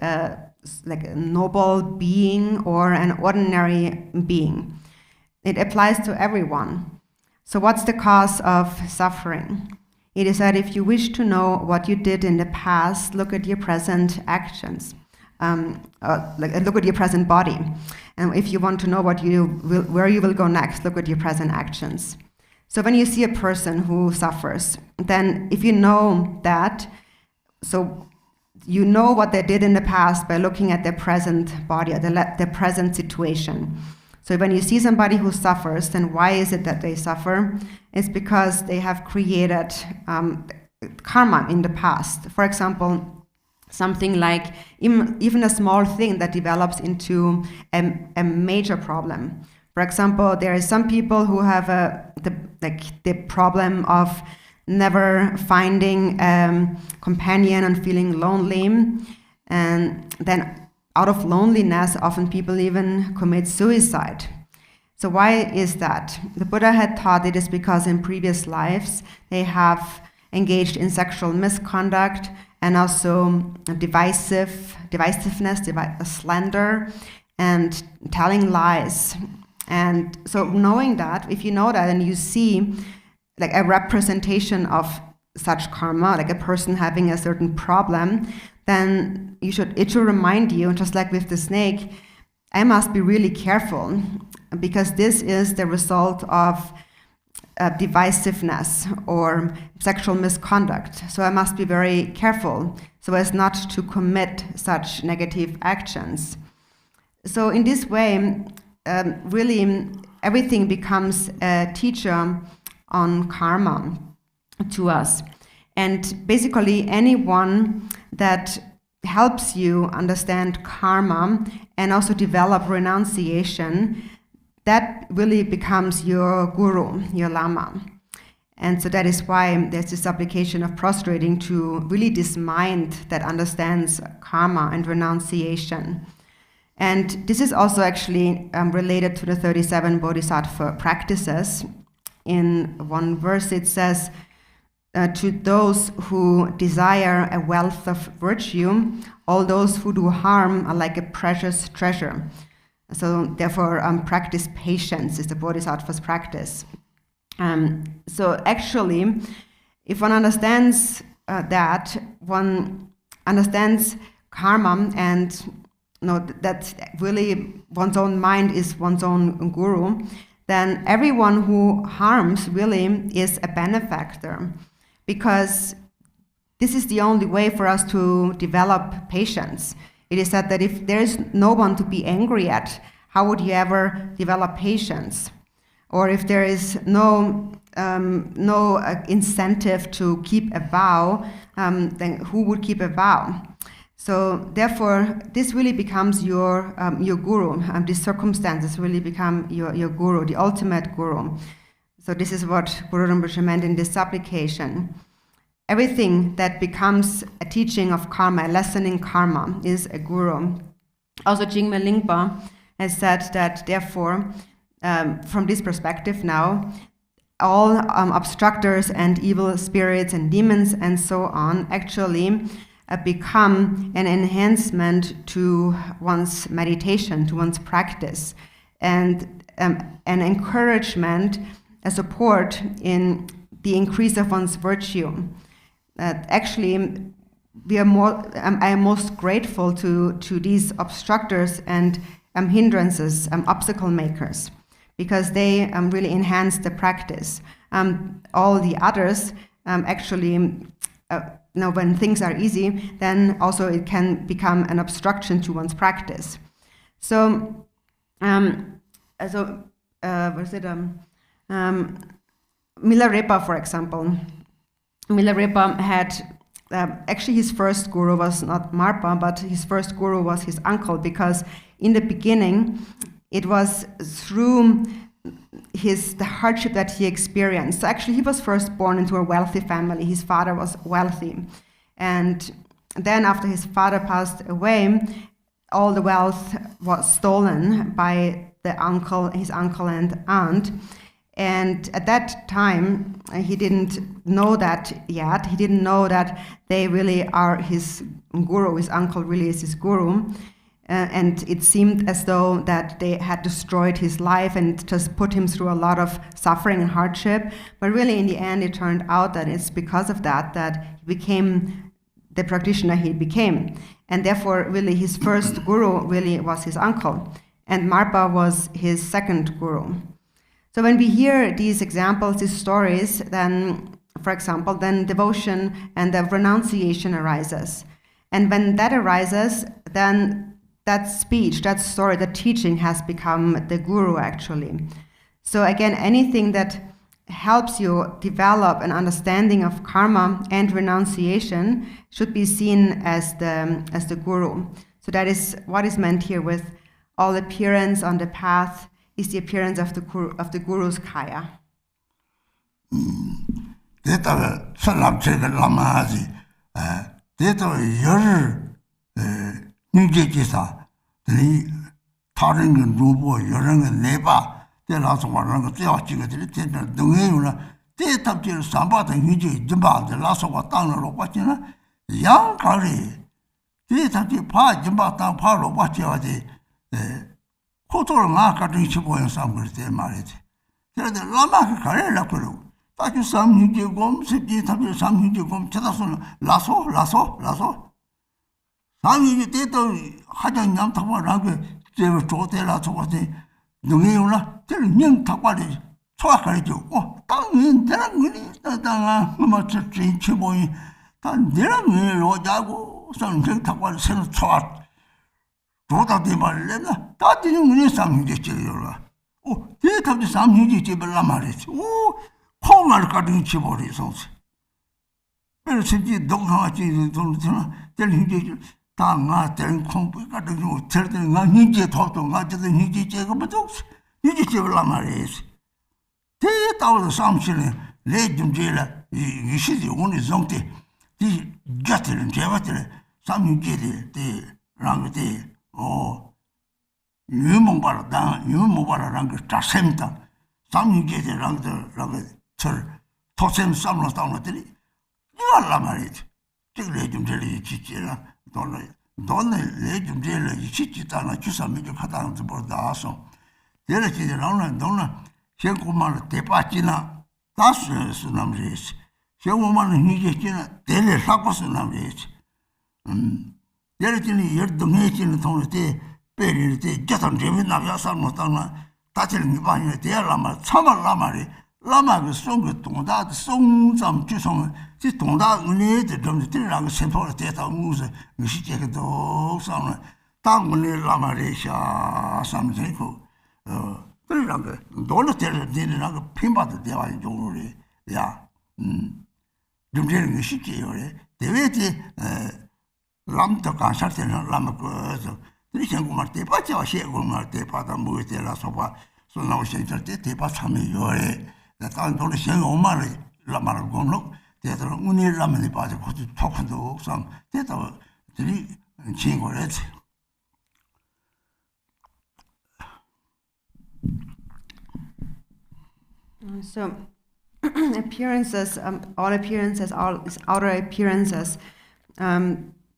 like a noble being or an ordinary being. It applies to everyone. So what's the cause of suffering? It is that if you wish to know what you did in the past, look at your present actions. Look at your present body. And if you want to know where you will go next, look at your present actions. So when you see a person who suffers, then if you know that, so you know what they did in the past by looking at their present body, or their present situation. So when you see somebody who suffers, then why is it that they suffer? It's because they have created karma in the past. For example, something like even a small thing that develops into a major problem. For example, there are some people who have the problem of never finding a companion and feeling lonely, and then out of loneliness, often people even commit suicide. So why is that? The Buddha had taught it is because in previous lives they have engaged in sexual misconduct and also divisiveness, slander, and telling lies. And so knowing that, if you know that and you see like a representation of such karma, like a person having a certain problem, then it should remind you, just like with the snake, I must be really careful because this is the result of divisiveness or sexual misconduct. So I must be very careful so as not to commit such negative actions. So in this way, really everything becomes a teacher on karma to us. And basically anyone that helps you understand karma and also develop renunciation, that really becomes your guru, your lama. And so that is why there's this application of prostrating to really this mind that understands karma and renunciation. And this is also actually related to the 37 bodhisattva practices. In one verse it says, to those who desire a wealth of virtue, all those who do harm are like a precious treasure. So therefore, practice patience is the bodhisattva's practice. So actually, if one understands that, one understands karma and that really one's own mind is one's own guru, then everyone who harms really is a benefactor. Because this is the only way for us to develop patience. It is said that if there is no one to be angry at, how would you ever develop patience? Or if there is no incentive to keep a vow, then who would keep a vow? So therefore, this really becomes your guru. These circumstances really become your guru, the ultimate guru. So this is what Guru Rinpoche meant in this supplication. Everything that becomes a teaching of karma, a lesson in karma, is a guru. Also, Jigme Lingpa has said that, therefore, from this perspective now, all obstructors and evil spirits and demons and so on actually become an enhancement to one's meditation, to one's practice, and an encouragement, a support in the increase of one's virtue. Actually, I am most grateful to these obstructors and hindrances, obstacle makers, because they really enhance the practice. All the others actually, when things are easy, then also it can become an obstruction to one's practice. So, Milarepa, for example. Milarepa had, actually his first guru was not Marpa, but his first guru was his uncle, because in the beginning, it was through the hardship that he experienced. So actually he was first born into a wealthy family. His father was wealthy. And then after his father passed away, all the wealth was stolen by his uncle and aunt. And at that time, he didn't know that yet. He didn't know that they really are his guru. His uncle really is his guru. And it seemed as though that they had destroyed his life and just put him through a lot of suffering and hardship. But really, in the end, it turned out that it's because of that he became the practitioner he became. And therefore, really, his first guru really was his uncle. And Marpa was his second guru. So when we hear these examples, these stories, then, for example, then devotion and the renunciation arises. And when that arises, then that speech, that story, that teaching has become the guru, actually. So again, anything that helps you develop an understanding of karma and renunciation should be seen as the guru. So that is what is meant here with all appearance on the path is the appearance of the guru's kaya. Deta salam chega lamazi. Deta Nijisa, the Taring and Rubo, Yoring and Neba, the last one, the Theochiga, the Dunguna, they tap to Samba and Niji, Jimba, the last of a town of Wachina, young Kari, they tap to Pa, Jimba, Town Paro, Wachia, the Kotor Maka, Richibo, and some they married. There the Lama Kare Lakuru. That is some Niji Gom, Sipji, some Niji Gom, Chetason, Lasso. Sami dito haja nyam thakwa rang je chote la chawate nungi una tel nyang thakwa de chwa kare jo o tang yin derang ni ta nga ma chin chiboi tan derang ni ro jago sang jeng thakwa sen chwa roda de balle na ta de ni sam ji che yo la o de ta de sam ji che bla ma re o khongar ka din chibori sons pero sinji dong ha chi don tel ji Tanga telling complica to you, telling a ninja talk to not the ninja jacob, but ninja lamares. Take out the assumption, legend jailer, you see the only zonte, the jutter and javater, some get it, the rang day, or you move down, you move around the Tasemta, some you get around the Tosem Samla down at it. You are lamaret. Take legend jelly, chichilla. Donne legend dele chitana chusa mejo katan to bordaso. Dele chi dona dona shenkuman tepachina tas sunamres. Shenkuman hijechina dele sakos sunamres. Dele chi yerdungechin tonete perite jatan jemina yasar motana tatil nibani de lama chama lamari lama ge song 동다 song zam jusong 지 동다 은혜들 좀 들으라고 샘플을 대다 무슨 미시제도 상을 당문을 라마레샤 삼세고 들으라고 놀을 때는 핀바도 대화 종류를 좀 되는 미시제요 대외지 람도 간살때는 라마고서 들으신 거 말때 빠져 시고 말때 받아 먹을 때라서 봐 손나오실 때 대파 참여요래 나단 돈을 생 엄마를 라마를 공로 대대로 운이 라면이 빠져 고주 톡한도 상 대다 들이 친구를 했지. So appearances, all appearances, all outer appearances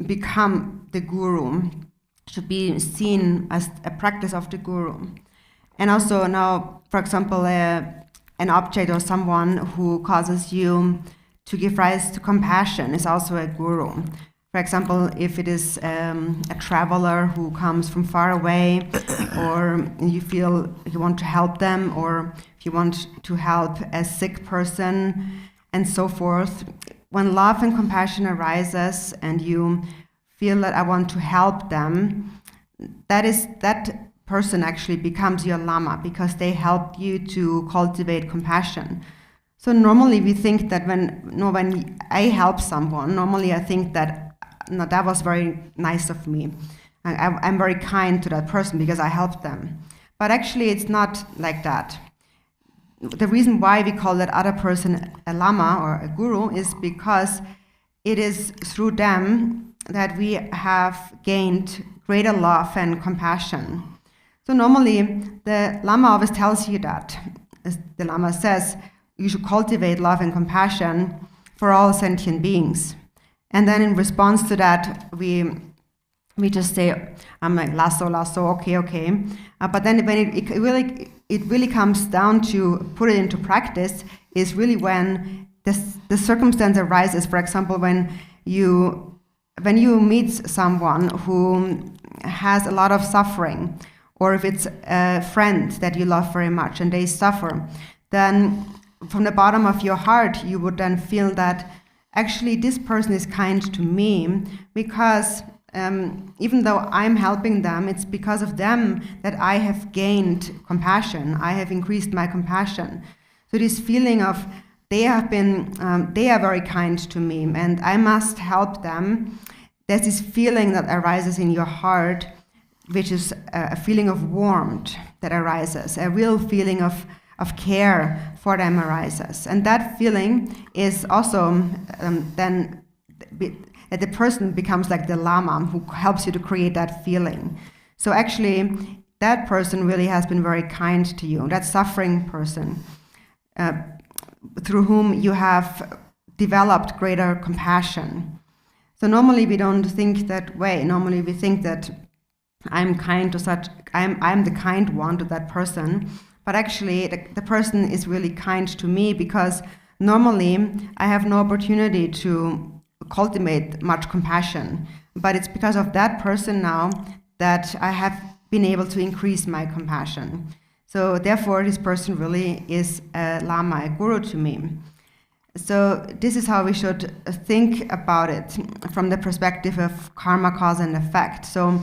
become the guru, should be seen as a practice of the guru. And also now, for example, an object or someone who causes you to give rise to compassion is also a guru. For example, if it is a traveler who comes from far away, or you feel you want to help them, or if you want to help a sick person, and so forth. When love and compassion arises and you feel that I want to help them, that person actually becomes your lama because they help you to cultivate compassion. So normally we think that when I help someone, normally I think that that was very nice of me. I'm very kind to that person because I helped them. But actually it's not like that. The reason why we call that other person a lama or a guru is because it is through them that we have gained greater love and compassion. So normally, the Lama always tells you that. As the Lama says, you should cultivate love and compassion for all sentient beings. And then in response to that, we just say, I'm like, lasso, okay. But then when it really comes down to put it into practice is really when the circumstance arises. For example, when you meet someone who has a lot of suffering, or if it's a friend that you love very much and they suffer, then from the bottom of your heart, you would then feel that actually this person is kind to me because even though I'm helping them, it's because of them that I have gained compassion. I have increased my compassion. So this feeling of they are very kind to me and I must help them. There's this feeling that arises in your heart, which is a feeling of warmth that arises, a real feeling of care for them arises. And that feeling is also then that the person becomes like the Lama who helps you to create that feeling. So actually, that person really has been very kind to you, that suffering person, through whom you have developed greater compassion. So normally we don't think that way. Normally we think that I'm the kind one to that person, but actually the person is really kind to me because normally I have no opportunity to cultivate much compassion, but it's because of that person now that I have been able to increase my compassion. So therefore this person really is a Lama, a guru to me. So this is how we should think about it from the perspective of karma, cause and effect. So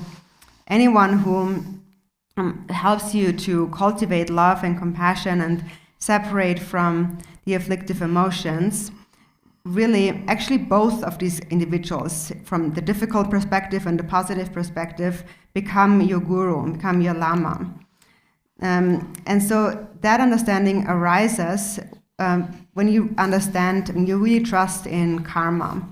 anyone who helps you to cultivate love and compassion and separate from the afflictive emotions, really, actually both of these individuals, from the difficult perspective and the positive perspective, become your guru, become your Lama. And so that understanding arises when you understand and you really trust in karma.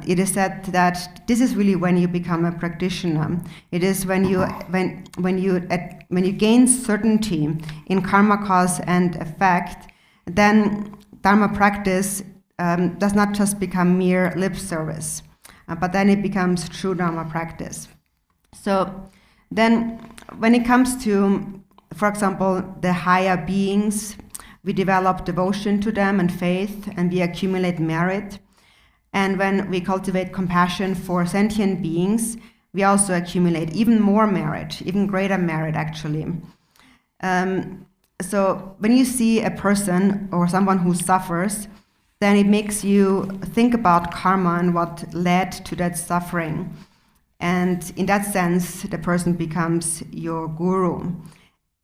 It is said that this is really when you become a practitioner. It is when you gain certainty in karma, cause and effect, then Dharma practice does not just become mere lip service, but then it becomes true Dharma practice. So then when it comes to, for example, the higher beings, we develop devotion to them and faith, and we accumulate merit. And when we cultivate compassion for sentient beings, we also accumulate even more merit, even greater merit actually. So when you see a person or someone who suffers, then it makes you think about karma and what led to that suffering. And in that sense, the person becomes your guru.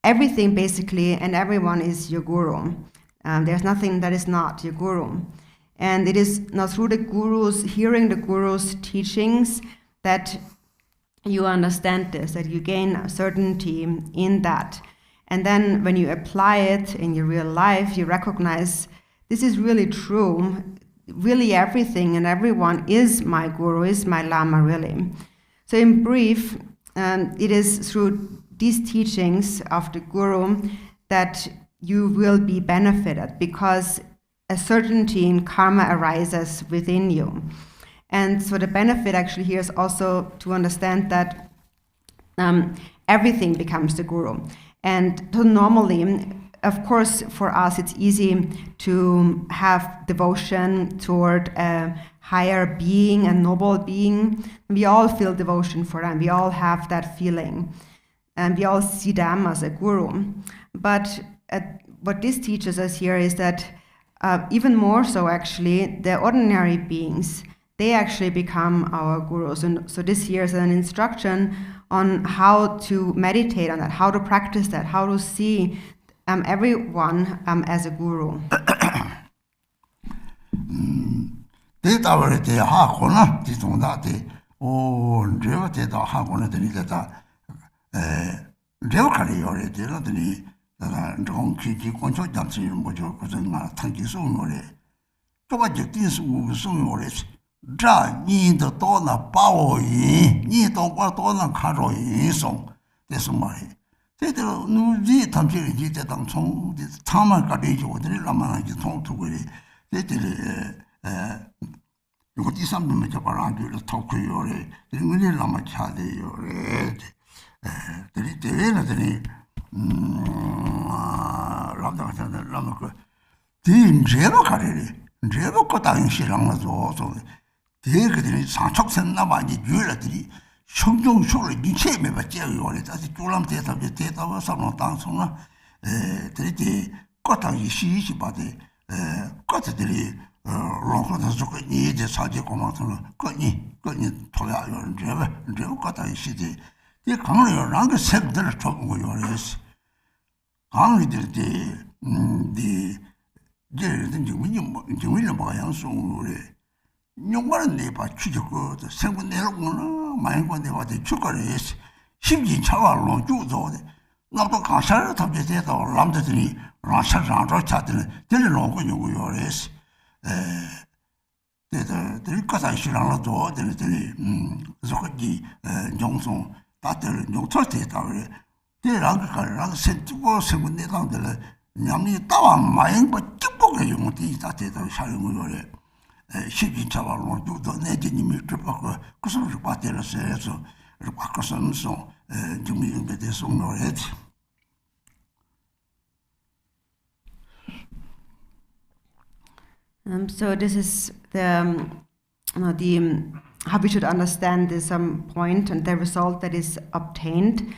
Everything basically and everyone is your guru. There's nothing that is not your guru. And it is not through the gurus, hearing the gurus' teachings, that you understand this, that you gain certainty in that. And then when you apply it in your real life, you recognize this is really true. Really everything and everyone is my guru, is my Lama really. So in brief, it is through these teachings of the guru that you will be benefited, because a certainty in karma arises within you. And so the benefit actually here is also to understand that everything becomes the guru. And so normally, of course, for us, it's easy to have devotion toward a higher being, a noble being. We all feel devotion for them. We all have that feeling. And we all see them as a guru. But what this teaches us here is that even more so, actually, the ordinary beings, they actually become our gurus. And so this here is an instruction on how to meditate on that, how to practice that, how to see everyone as a guru. 这你的多呢把我赢，你多我多能看着赢送，这是么的？这个努力他们这里在当中，他们搞的就我这里那么就从头的，这里如果第三遍就把人就是偷窥有的，因为那么强的有的，这里这里老大现在那么个，这这不看的，这不搞大游戏让我做的。这个的上出生那把你觉了的，从中说了你前面把教育了，但是做了这他就这到上了当中了，这的各当一些是把的，各这里然后他说你这超级光芒头了，各你讨厌有人这各当一些的，这可能有两个身份的错误有的是，行里的这人就为了把样送的。용어는 내봐 추적거 생분 내려오는 많이고 내가 추거를 심진 차와로 주도데 나도 가사를 탑재해서 남자들이 라샤랑 저차들은 들려놓고 요요레스 들 거다 싫어라도 들들이 저기 정송 다들 용철대다 그래 대랑가랑 센투고 생분 내당들 냠이 따와 많이 뭐 찍보게 용어디 다대도 사용을 요래 시기차와로 두도 내지님이 들어가고 그 소리를 받들었어요. 그래서 바꿔서면서 주민들에 대해서 노래했지. So this is the how we should understand this point and the result that is obtained.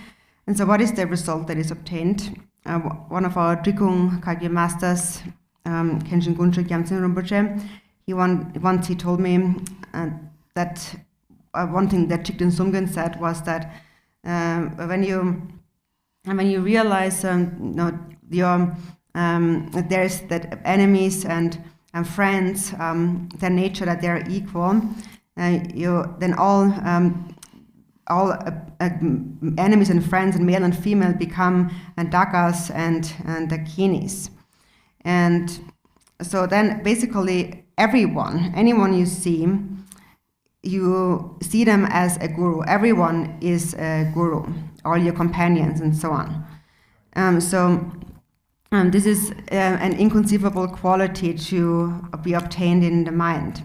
And so, what is the result that is obtained? One of our Drikung Kagye masters, Kenshin Guncho Gyamtsen Rinpoche, once he told me that one thing that Chikden Sumgen said was that when you realize there's that enemies and friends, their nature that they are equal, then all enemies and friends and male and female become dakas and dakinis, and so then basically anyone you see them as a guru. Everyone is a guru, all your companions and so on. This is an inconceivable quality to be obtained in the mind.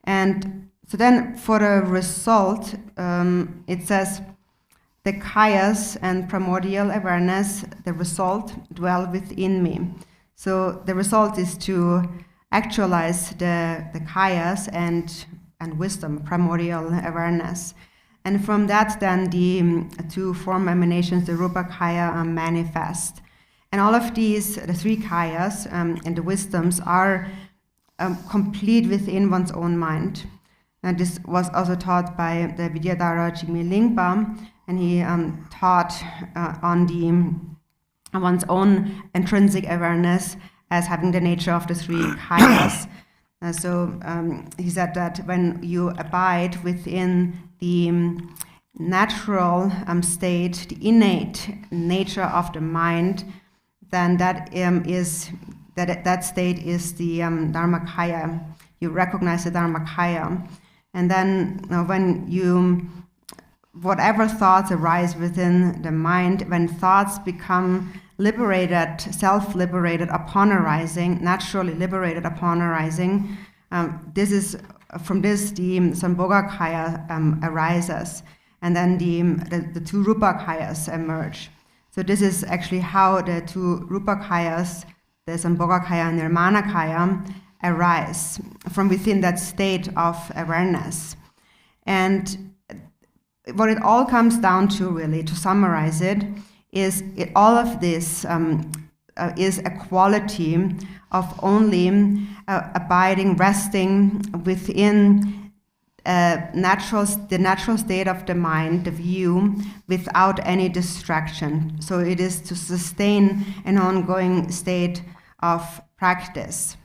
And so then for the result, it says, the kayas and primordial awareness, the result, dwell within me. So the result is to actualize the kayas and wisdom, primordial awareness. And from that then the two form emanations, the rupa kaya, manifest. And all of these, the three kayas and the wisdoms are complete within one's own mind. And this was also taught by the Vidyadhara Jigme Lingpa, and he taught on one's own intrinsic awareness as having the nature of the three kayas. He said that when you abide within the natural state, the innate nature of the mind, then that state is the Dharmakaya. You recognize the Dharmakaya. And then when whatever thoughts arise within the mind, when thoughts become liberated, self-liberated upon arising, naturally liberated upon arising, from this the Sambhogakaya arises, and then the two Rupakayas emerge. So this is actually how the two Rupakayas, the Sambhogakaya and Nirmanakaya, arise from within that state of awareness. And what it all comes down to, really, to summarize it, is all of this is a quality of only abiding, resting within the natural state of the mind, the view, without any distraction. So it is to sustain an ongoing state of practice.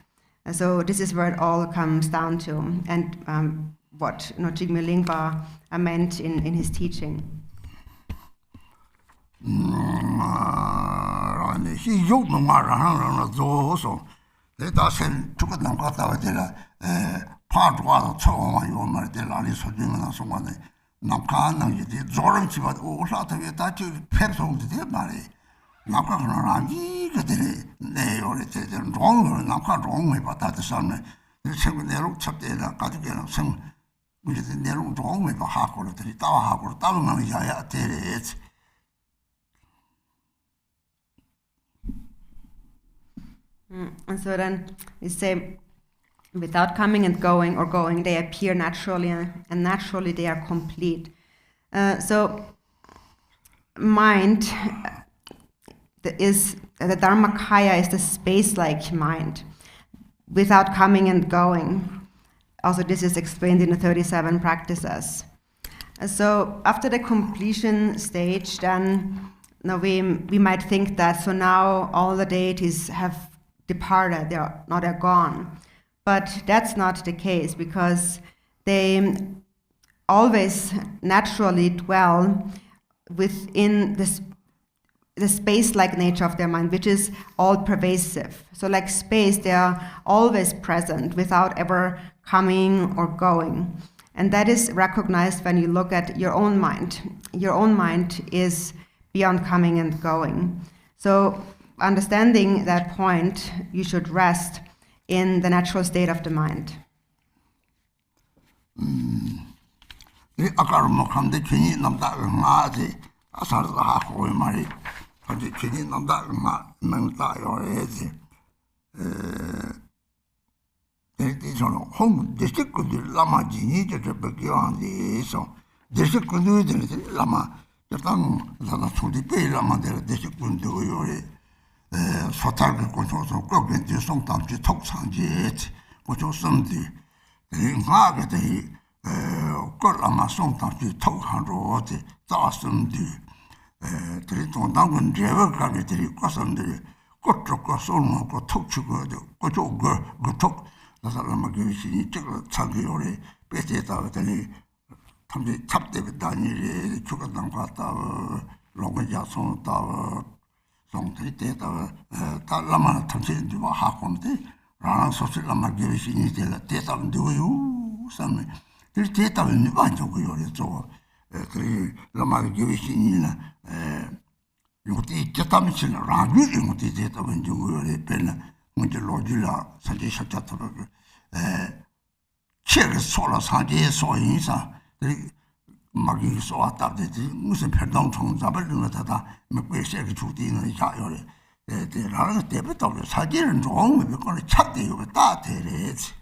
So this is where it all comes down to, and what Jigme Lingpa meant in his teaching. 파도가 처음에 요말 때 라리 소중한 순간에 남카는 이제 조랑 집어 올라타게 다치 페르송도 돼 말이 남카는 아니 그들이 내 요리 때는 롱을 남카 롱을 받아도 선에 지금 내로 첩대다 가지고는 성 우리 내로 롱을 하고를 들이 따와하고 따르면 야야 되래. And so then we say, without coming and going or going, they appear naturally, and naturally they are complete. So mind is, the Dharmakaya is the space-like mind, without coming and going. Also, this is explained in the 37 practices. So after the completion stage, then now we might think that so now all the deities have departed, they're gone. But that's not the case, because they always naturally dwell within the space-like nature of their mind, which is all-pervasive. So like space, they are always present without ever coming or going. And that is recognized when you look at your own mind. Your own mind is beyond coming and going. So understanding that point, you should rest in the natural state of the mind. 아까 뭐 감대 괜히 남다가 마지 아사르다 하고 말이 아주 괜히 남다가 남다요 해지 저는 홍 디스크들 라마지니 저밖에 안 돼서 디스크들이 라마 저당 나가 소리페 라마들 디스크들 요래 소탈 고쳐서 꼭 이제 송담지 톡상지 고쳐선디 하게 돼 걸라마 송담지 톡하로 어디 자선디 그리고 당근 제거하게 돼 고선들이 꽃쪽과 손하고 톡치고도 고쪽거 그톡 나사람아 교시니 저거 자기 요래 배제다 되니 탐지 찹대가 다니리 죽었던 것 같다 롱가 손다 송들이 때다 달라만 탐지는 뭐 하고인데 라는 소실라마 교시니 제가 대답은 누구요 삼네 그 대답은 완전 그 요래 저 그 라마 교시니나 요티 대답은 라고 요티 대답은 누구요 벨나 먼저 로질라 사제 샷자터 체를 소라 사제 소인사 막이 소았다든지 무슨 편동 총잡을 넣었다 몇 세게 주디는 자요래 라는 때부터 사제는 좀 몇건 찾대요 다 되래지.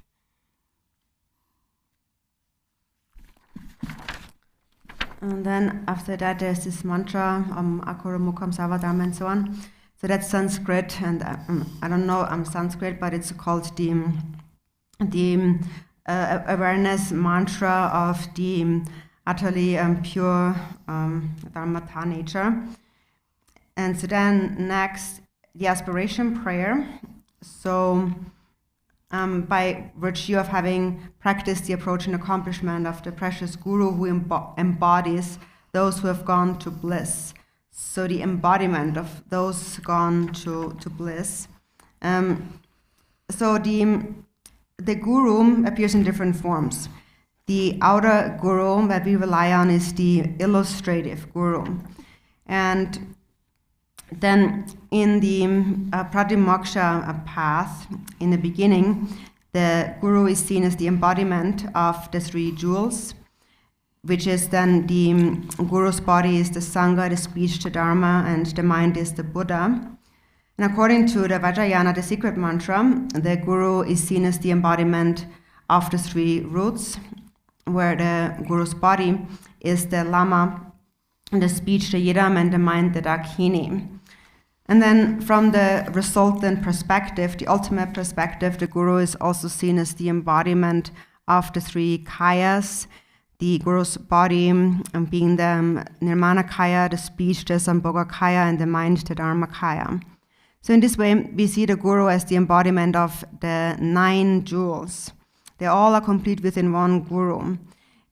And then after that, there's this mantra, Akura Mukam Savadharma and so on. So that's Sanskrit, and I don't know Sanskrit, but it's called the awareness mantra of the utterly pure Dharmata nature. And so then next, the aspiration prayer. So by virtue of having practiced the approach and accomplishment of the precious Guru who embodies those who have gone to bliss. So the embodiment of those gone to bliss. So the Guru appears in different forms. The outer Guru that we rely on is the illustrative Guru. And then in the Pratimoksha path, in the beginning, the Guru is seen as the embodiment of the three jewels, which is then the Guru's body is the Sangha, the speech, the Dharma, and the mind is the Buddha. And according to the Vajrayana, the secret mantra, the Guru is seen as the embodiment of the three roots, where the Guru's body is the Lama, the speech, the Yidam, and the mind, the Dakini. And then from the resultant perspective, the ultimate perspective, the Guru is also seen as the embodiment of the three Kayas, the Guru's body being the Nirmana Kaya, the speech, the Sambhoga Kaya, and the mind, the Dharma Kaya. So in this way, we see the Guru as the embodiment of the 9 jewels. They all are complete within one Guru.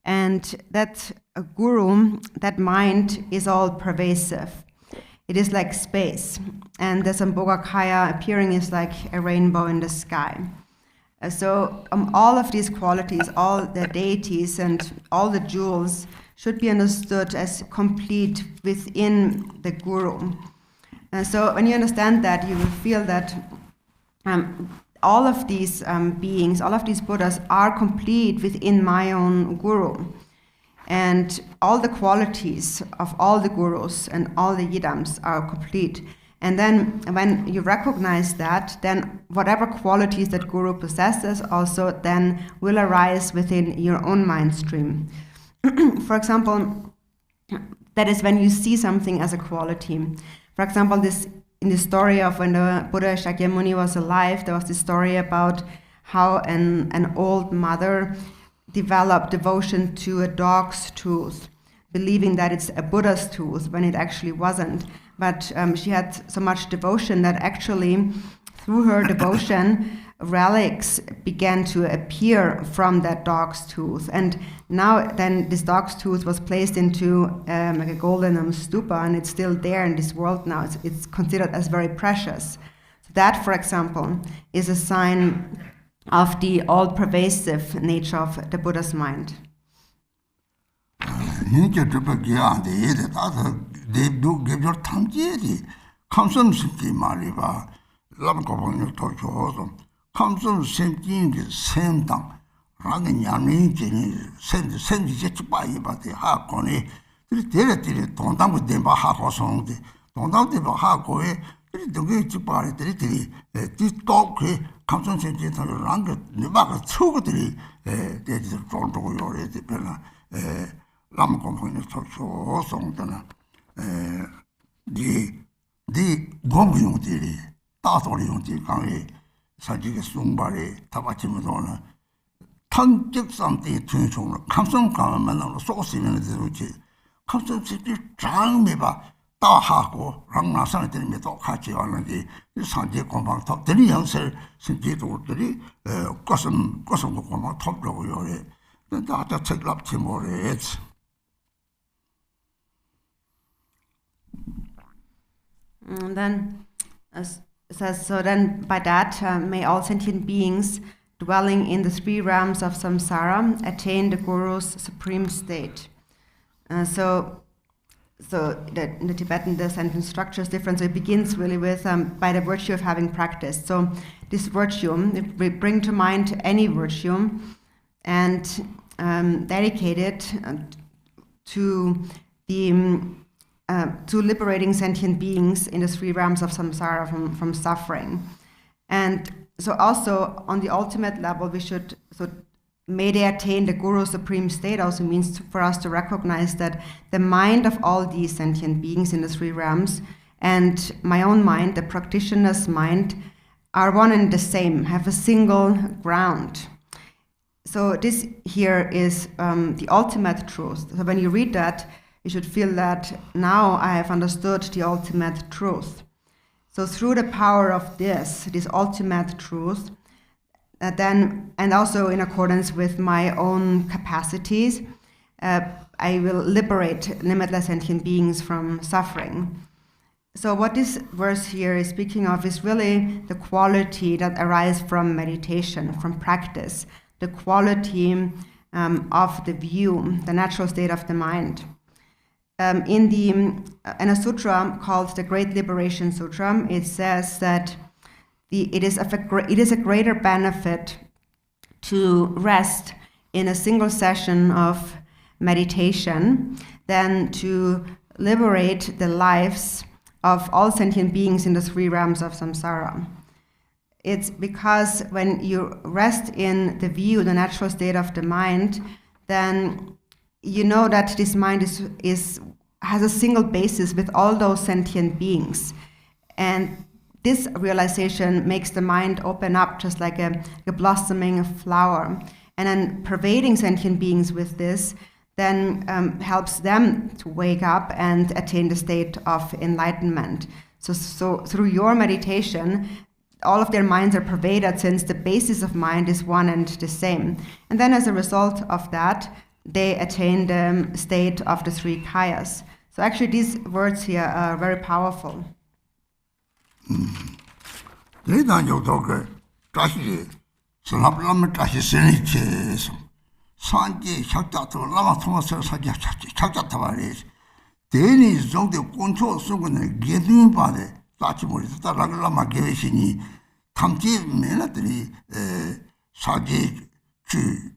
And that Guru, that mind, is all pervasive. It is like space. And the Sambhoga Kaya appearing is like a rainbow in the sky. So all of these qualities, all the deities and all the jewels should be understood as complete within the Guru. So when you understand that, you will feel that all of these beings, all of these Buddhas are complete within my own Guru. And all the qualities of all the Gurus and all the Yidams are complete. And then when you recognize that, then whatever qualities that Guru possesses also then will arise within your own mind stream. For example, that is when you see something as a quality. For example, in the story of when the Buddha Shakyamuni was alive, there was this story about how an old mother developed devotion to a dog's tooth, believing that it's a Buddha's tooth when it actually wasn't. But she had so much devotion that actually, through her devotion, relics began to appear from that dog's tooth. And now then this dog's tooth was placed into like a golden stupa, and it's still there in this world now. It's considered as very precious. So that, for example, is a sign of the all-pervasive nature of the Buddha's mind. They do give your tamjiri. Kamsam simki mariba, Lamkopon Tokyo, Kamsam simki same tang, Rangin Yamin, send Jetchbai, but the Hakoni, don't down with them Bahakosong, don't down the Bahako, the way to party, this dog, Kamsam simki, Ranga, Nevaka, Tsugri, they is a front of your Lamkopon Tokyo, Song. The Gomyunti, Tatoriunti, Kami, Sajik Sumbari, Tabachimodona, Tanjik something to Kamsam Kamaman, Sauce in the Ruchi, Kamsam City, Chang Miba, Tahako, Rangna Sanitary Metal Hachi on the Sanjay Compound top, the answer, Sinti to the Cosum Coma top of your then that take up Timor. And then it says, so then by that may all sentient beings dwelling in the three realms of samsara attain the Guru's supreme state. So in the Tibetan, the sentence structure is different. So it begins really with by the virtue of having practiced. So this virtue, we bring to mind any virtue and dedicate it to the to liberating sentient beings in the three realms of samsara from suffering. And so also on the ultimate level, we should, so may they attain the Guru's supreme state also means for us to recognize that the mind of all these sentient beings in the three realms and my own mind, the practitioner's mind, are one and the same, have a single ground. So this here is the ultimate truth. So when you read that, you should feel that now I have understood the ultimate truth. So through the power of this ultimate truth, then, and also in accordance with my own capacities, I will liberate limitless sentient beings from suffering. So what this verse here is speaking of is really the quality that arises from meditation, from practice, the quality of the view, the natural state of the mind. In a sutra called the Great Liberation Sutra, it says that it is a greater benefit to rest in a single session of meditation than to liberate the lives of all sentient beings in the three realms of samsara. It's because when you rest in the view, the natural state of the mind, then you know that this mind has a single basis with all those sentient beings. And this realization makes the mind open up just like a blossoming flower. And then pervading sentient beings with this then helps them to wake up and attain the state of enlightenment. So through your meditation, all of their minds are pervaded since the basis of mind is one and the same. And then as a result of that, they attain the state of the three kayas. So actually these words here are very powerful. Slap Lamatashi Seniches, Sanji, Shakta, Lama Thomas, Shakta Tavares. Deni Zong de Control Sugan, getting body, Lachimori, Lama Gavishini, Tamti Menatri, Saji,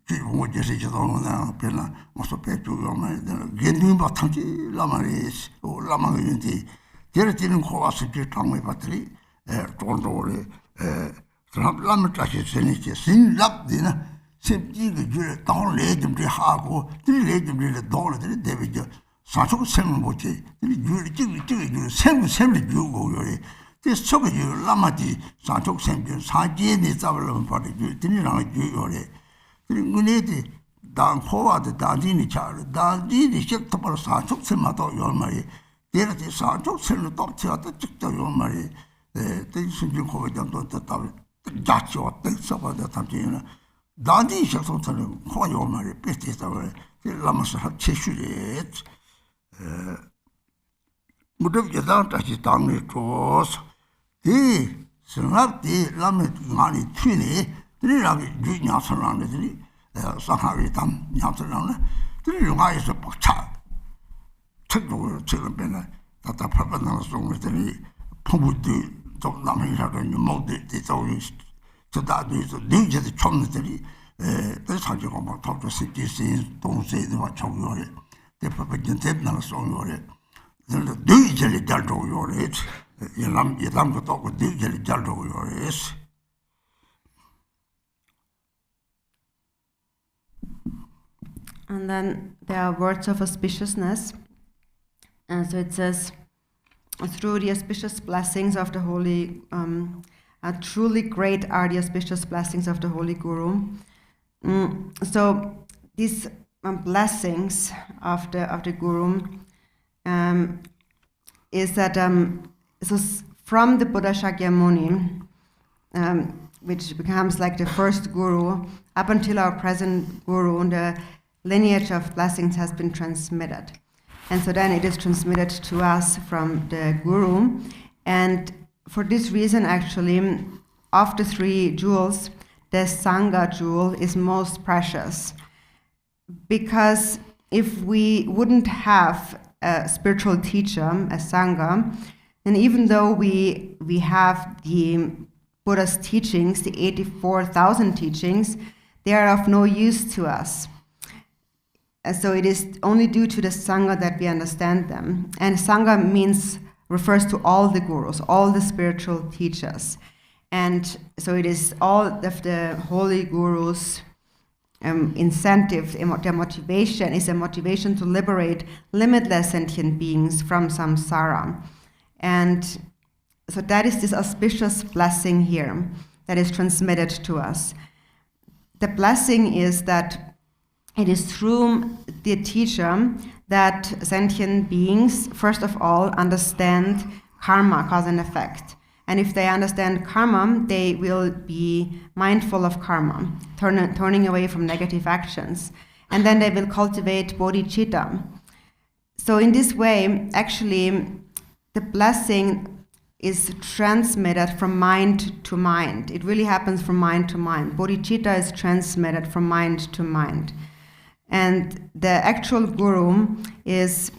Mojesicona, Pena, Mosopetu, getting Batanti, Lamaris, or Lama Unity. There didn't call us a Tommy Battery, Tondore, Lamatashi Seniche, Sin Lap dinner, simply the down laid them to Harbo, 3 laid them to the dollar, David. Sancho seven mochi, seven you this took you Lamati, Sancho Sempion, Saji, the Tavalam party, didn't know you. Trinity, Dan Hova, the Dandini child, Dandini shipped to Sancho Semato, your Mary. There it is Sancho, send the top theatre, chicked your Mary. They simply call them to the Dutch or things about the Tantina. Dandi shall tell him, call your Mary, pity the Lamas have chased. Mudah kita tak tangi terus. Di senap di lama ngani tuni, di lagi jual nyasaran di, sahari tam nyasaran. Di rumah itu pakcah. Cek dulu cek benda. Tata perpandang song di pemudi jauh nama ini ada ni mau di jauh sedar di jadi com di. Tapi sahaja kamu tahu tu sikit dongsi itu macam mana. The propaganda now song your do jelly jaldo your it. Yalam to talk with jelly jaldo your is. And then there are words of auspiciousness. And so it says, through the auspicious blessings of the Holy, truly great are the auspicious blessings of the Holy Guru. So these blessings of the Guru is that so from the Buddha Shakyamuni, which becomes like the first Guru, up until our present Guru, the lineage of blessings has been transmitted. And so then it is transmitted to us from the Guru. And for this reason, actually, of the 3 jewels, the Sangha jewel is most precious. Because if we wouldn't have a spiritual teacher, a Sangha, then even though we have the Buddha's teachings, the 84,000 teachings, they are of no use to us. So it is only due to the Sangha that we understand them. And Sangha refers to all the gurus, all the spiritual teachers. And so it is all of the holy gurus' incentive, their motivation is a motivation to liberate limitless sentient beings from samsara. And so that is this auspicious blessing here that is transmitted to us. The blessing is that it is through the teacher that sentient beings, first of all, understand karma, cause and effect. And if they understand karma, they will be mindful of karma, turning away from negative actions. And then they will cultivate bodhicitta. So in this way, actually, the blessing is transmitted from mind to mind. It really happens from mind to mind. Bodhicitta is transmitted from mind to mind. And the actual guru is,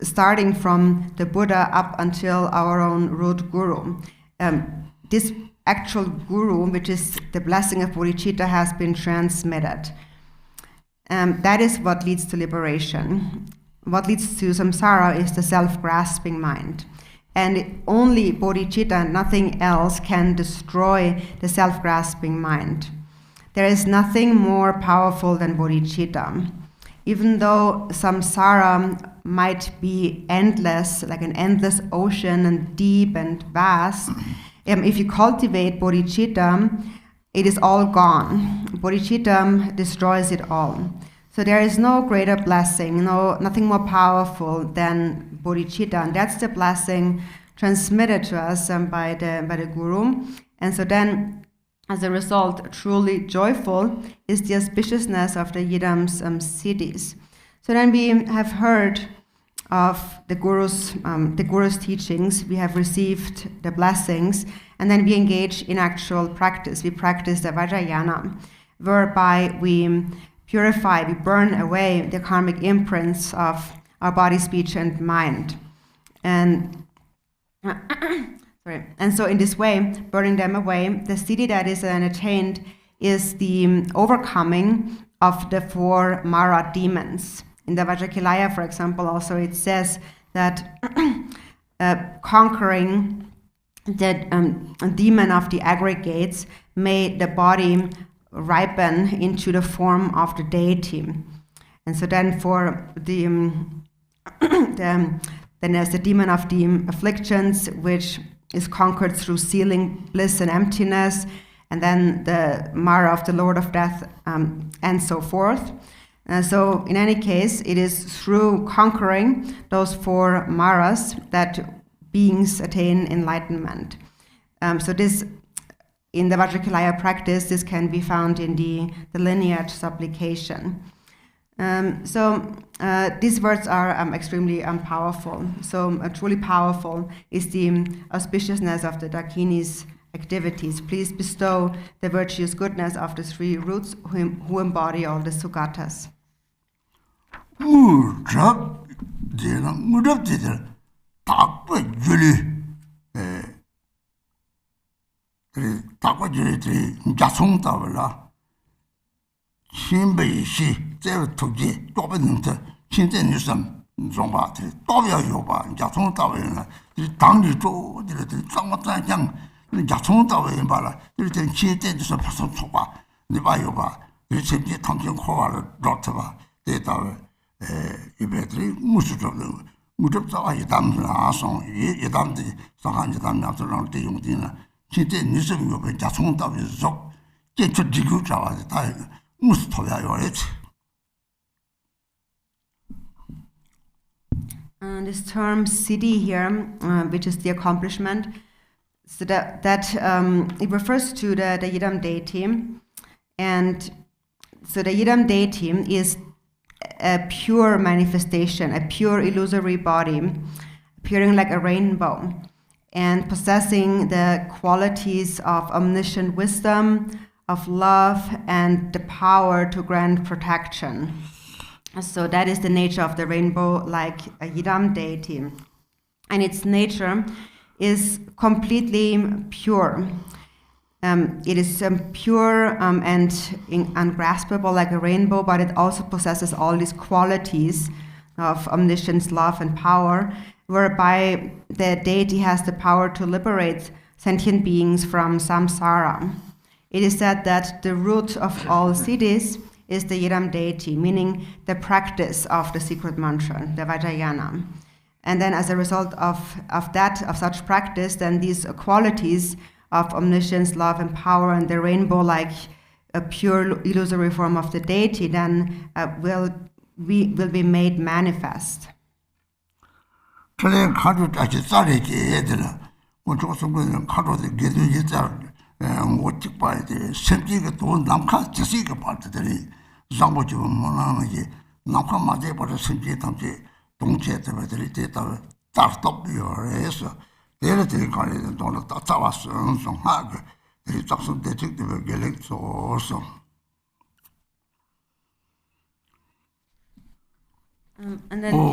starting from the Buddha up until our own root guru. This actual guru, which is the blessing of bodhicitta, has been transmitted. That is what leads to liberation. What leads to samsara is the self-grasping mind. And only bodhicitta, nothing else, can destroy the self-grasping mind. There is nothing more powerful than bodhicitta. Even though samsara might be endless, like an endless ocean and deep and vast, if you cultivate bodhicitta, it is all gone. Bodhicitta destroys it all. So there is no greater blessing, nothing more powerful than bodhicitta, and that's the blessing transmitted to us by the Guru. And so then, as a result, truly joyful is the auspiciousness of the Yidam's cities. So then we have heard of the Guru's teachings, we have received the blessings, and then we engage in actual practice. We practice the Vajrayana, whereby we purify, we burn away the karmic imprints of our body, speech, and mind. And and so in this way, burning them away, the siddhi that is then attained is the overcoming of the 4 Mara demons. In the Vajrakilaya, for example, also it says that conquering the demon of the aggregates made the body ripen into the form of the deity. And so then for the then there's the demon of the afflictions, which is conquered through sealing bliss and emptiness, and then the Mara of the Lord of Death, and so forth. So in any case, it is through conquering those 4 Maras that beings attain enlightenment. So this, in the Vajrakilaya practice, this can be found in the lineage supplication. These words are extremely powerful. So truly powerful is the auspiciousness of the Dakini's activities. Please bestow the virtuous goodness of the 3 roots who embody all the Sugatas. This term siddhi here, which is the accomplishment, so that it refers to the Yidam deity, and so the Yidam deity is a pure manifestation, a pure illusory body, appearing like a rainbow, and possessing the qualities of omniscient wisdom, of love, and the power to grant protection. So that is the nature of the rainbow, like a Yidam deity. And its nature is completely pure. It is pure and ungraspable like a rainbow, but it also possesses all these qualities of omniscience, love, and power, whereby the deity has the power to liberate sentient beings from samsara. It is said that the root of all siddhis is the Yidam deity, meaning the practice of the secret mantra, the Vajrayana. And then as a result of such practice, then these qualities of omniscience, love, and power, and the rainbow, like a pure illusory form of the deity, then will be made manifest. And then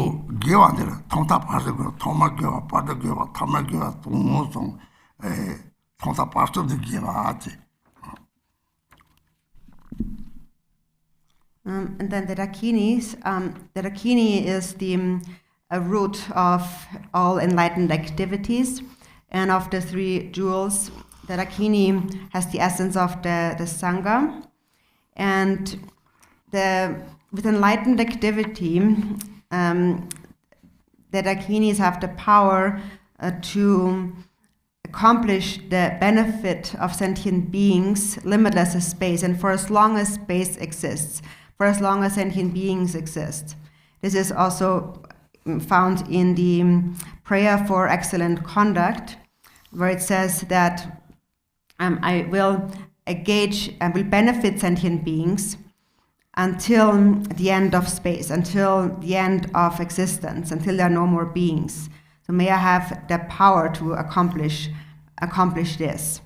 and then the Dakinis, the Dakini is the root of all enlightened activities, and of the 3 jewels, the Dakini has the essence of the Sangha, and with enlightened activity, the Dakinis have the power to accomplish the benefit of sentient beings, limitless as space, and for as long as space exists, for as long as sentient beings exist. This is also found in the prayer for excellent conduct, where it says that I will engage, I will benefit sentient beings, until the end of space, until the end of existence, until there are no more beings. So may I have the power to accomplish this.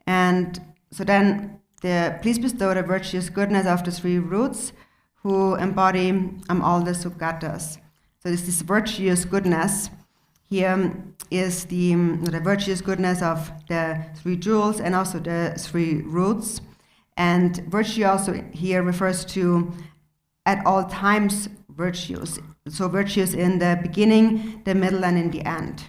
And so then please bestow the virtuous goodness of the three roots who embody all the Sugatas. So this virtuous goodness here is the virtuous goodness of the three jewels and also the three roots. And virtue also here refers to at all times virtues. So virtues in the beginning, the middle, and in the end.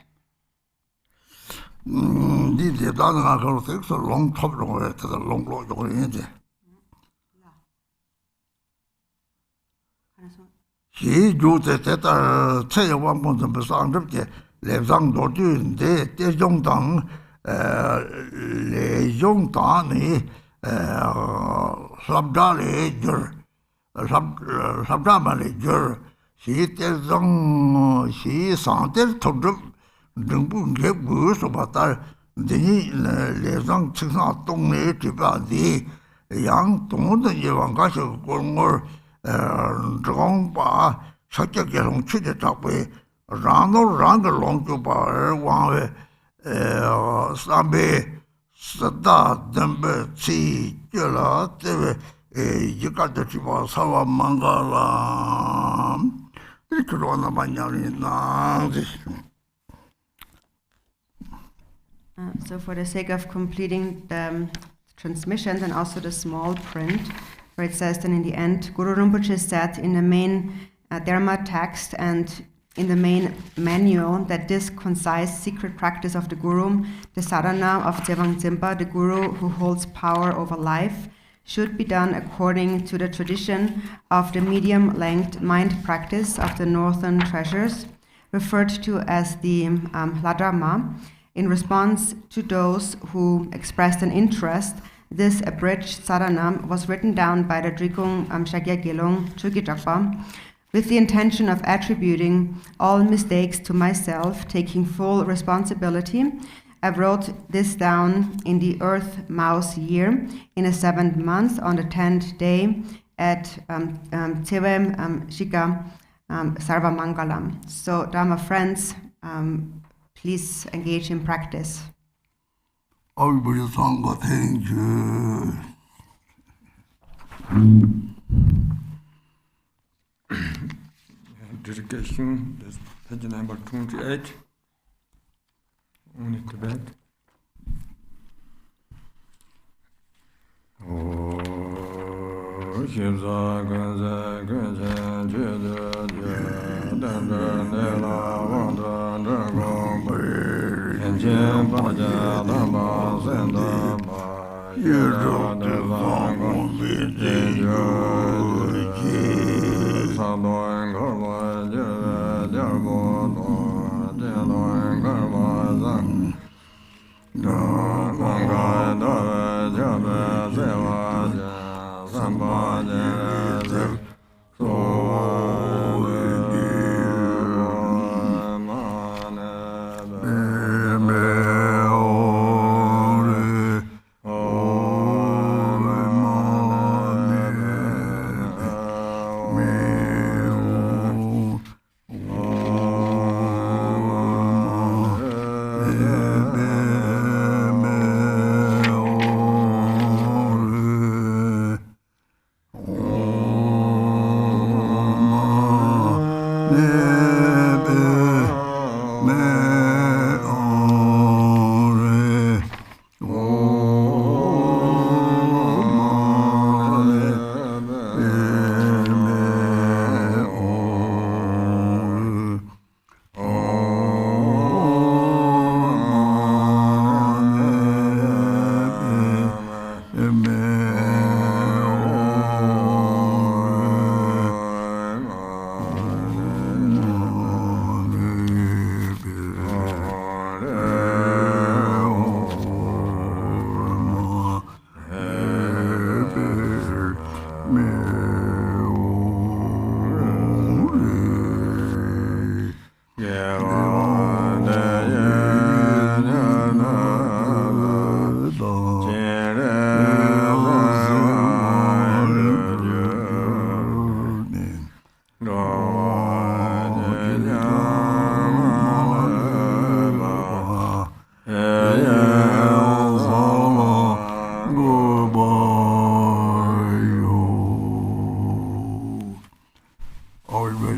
So for the sake of completing the transmissions and also the small print, where it says then in the end, Guru Rinpoche said in the main Dharma text and in the main manual that this concise secret practice of the Guru, the sadhana of Tsewang Dzinpa, the Guru who holds power over life, should be done according to the tradition of the medium-length mind practice of the Northern Treasures, referred to as the Ladharma. In response to those who expressed an interest, this abridged sadhana was written down by the Drikung Shagya Gelung Chugidakpa with the intention of attributing all mistakes to myself, taking full responsibility. I wrote this down in the Earth Mouse year in the 7th month on the 10th day at Tsewang Shika Sarvamangalam. So, Dharma friends, please engage in practice. Everybody song, thank you. Dedication, that's page number 28. Only Tibet.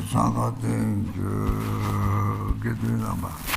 Sangha Tenju Gedu Namba.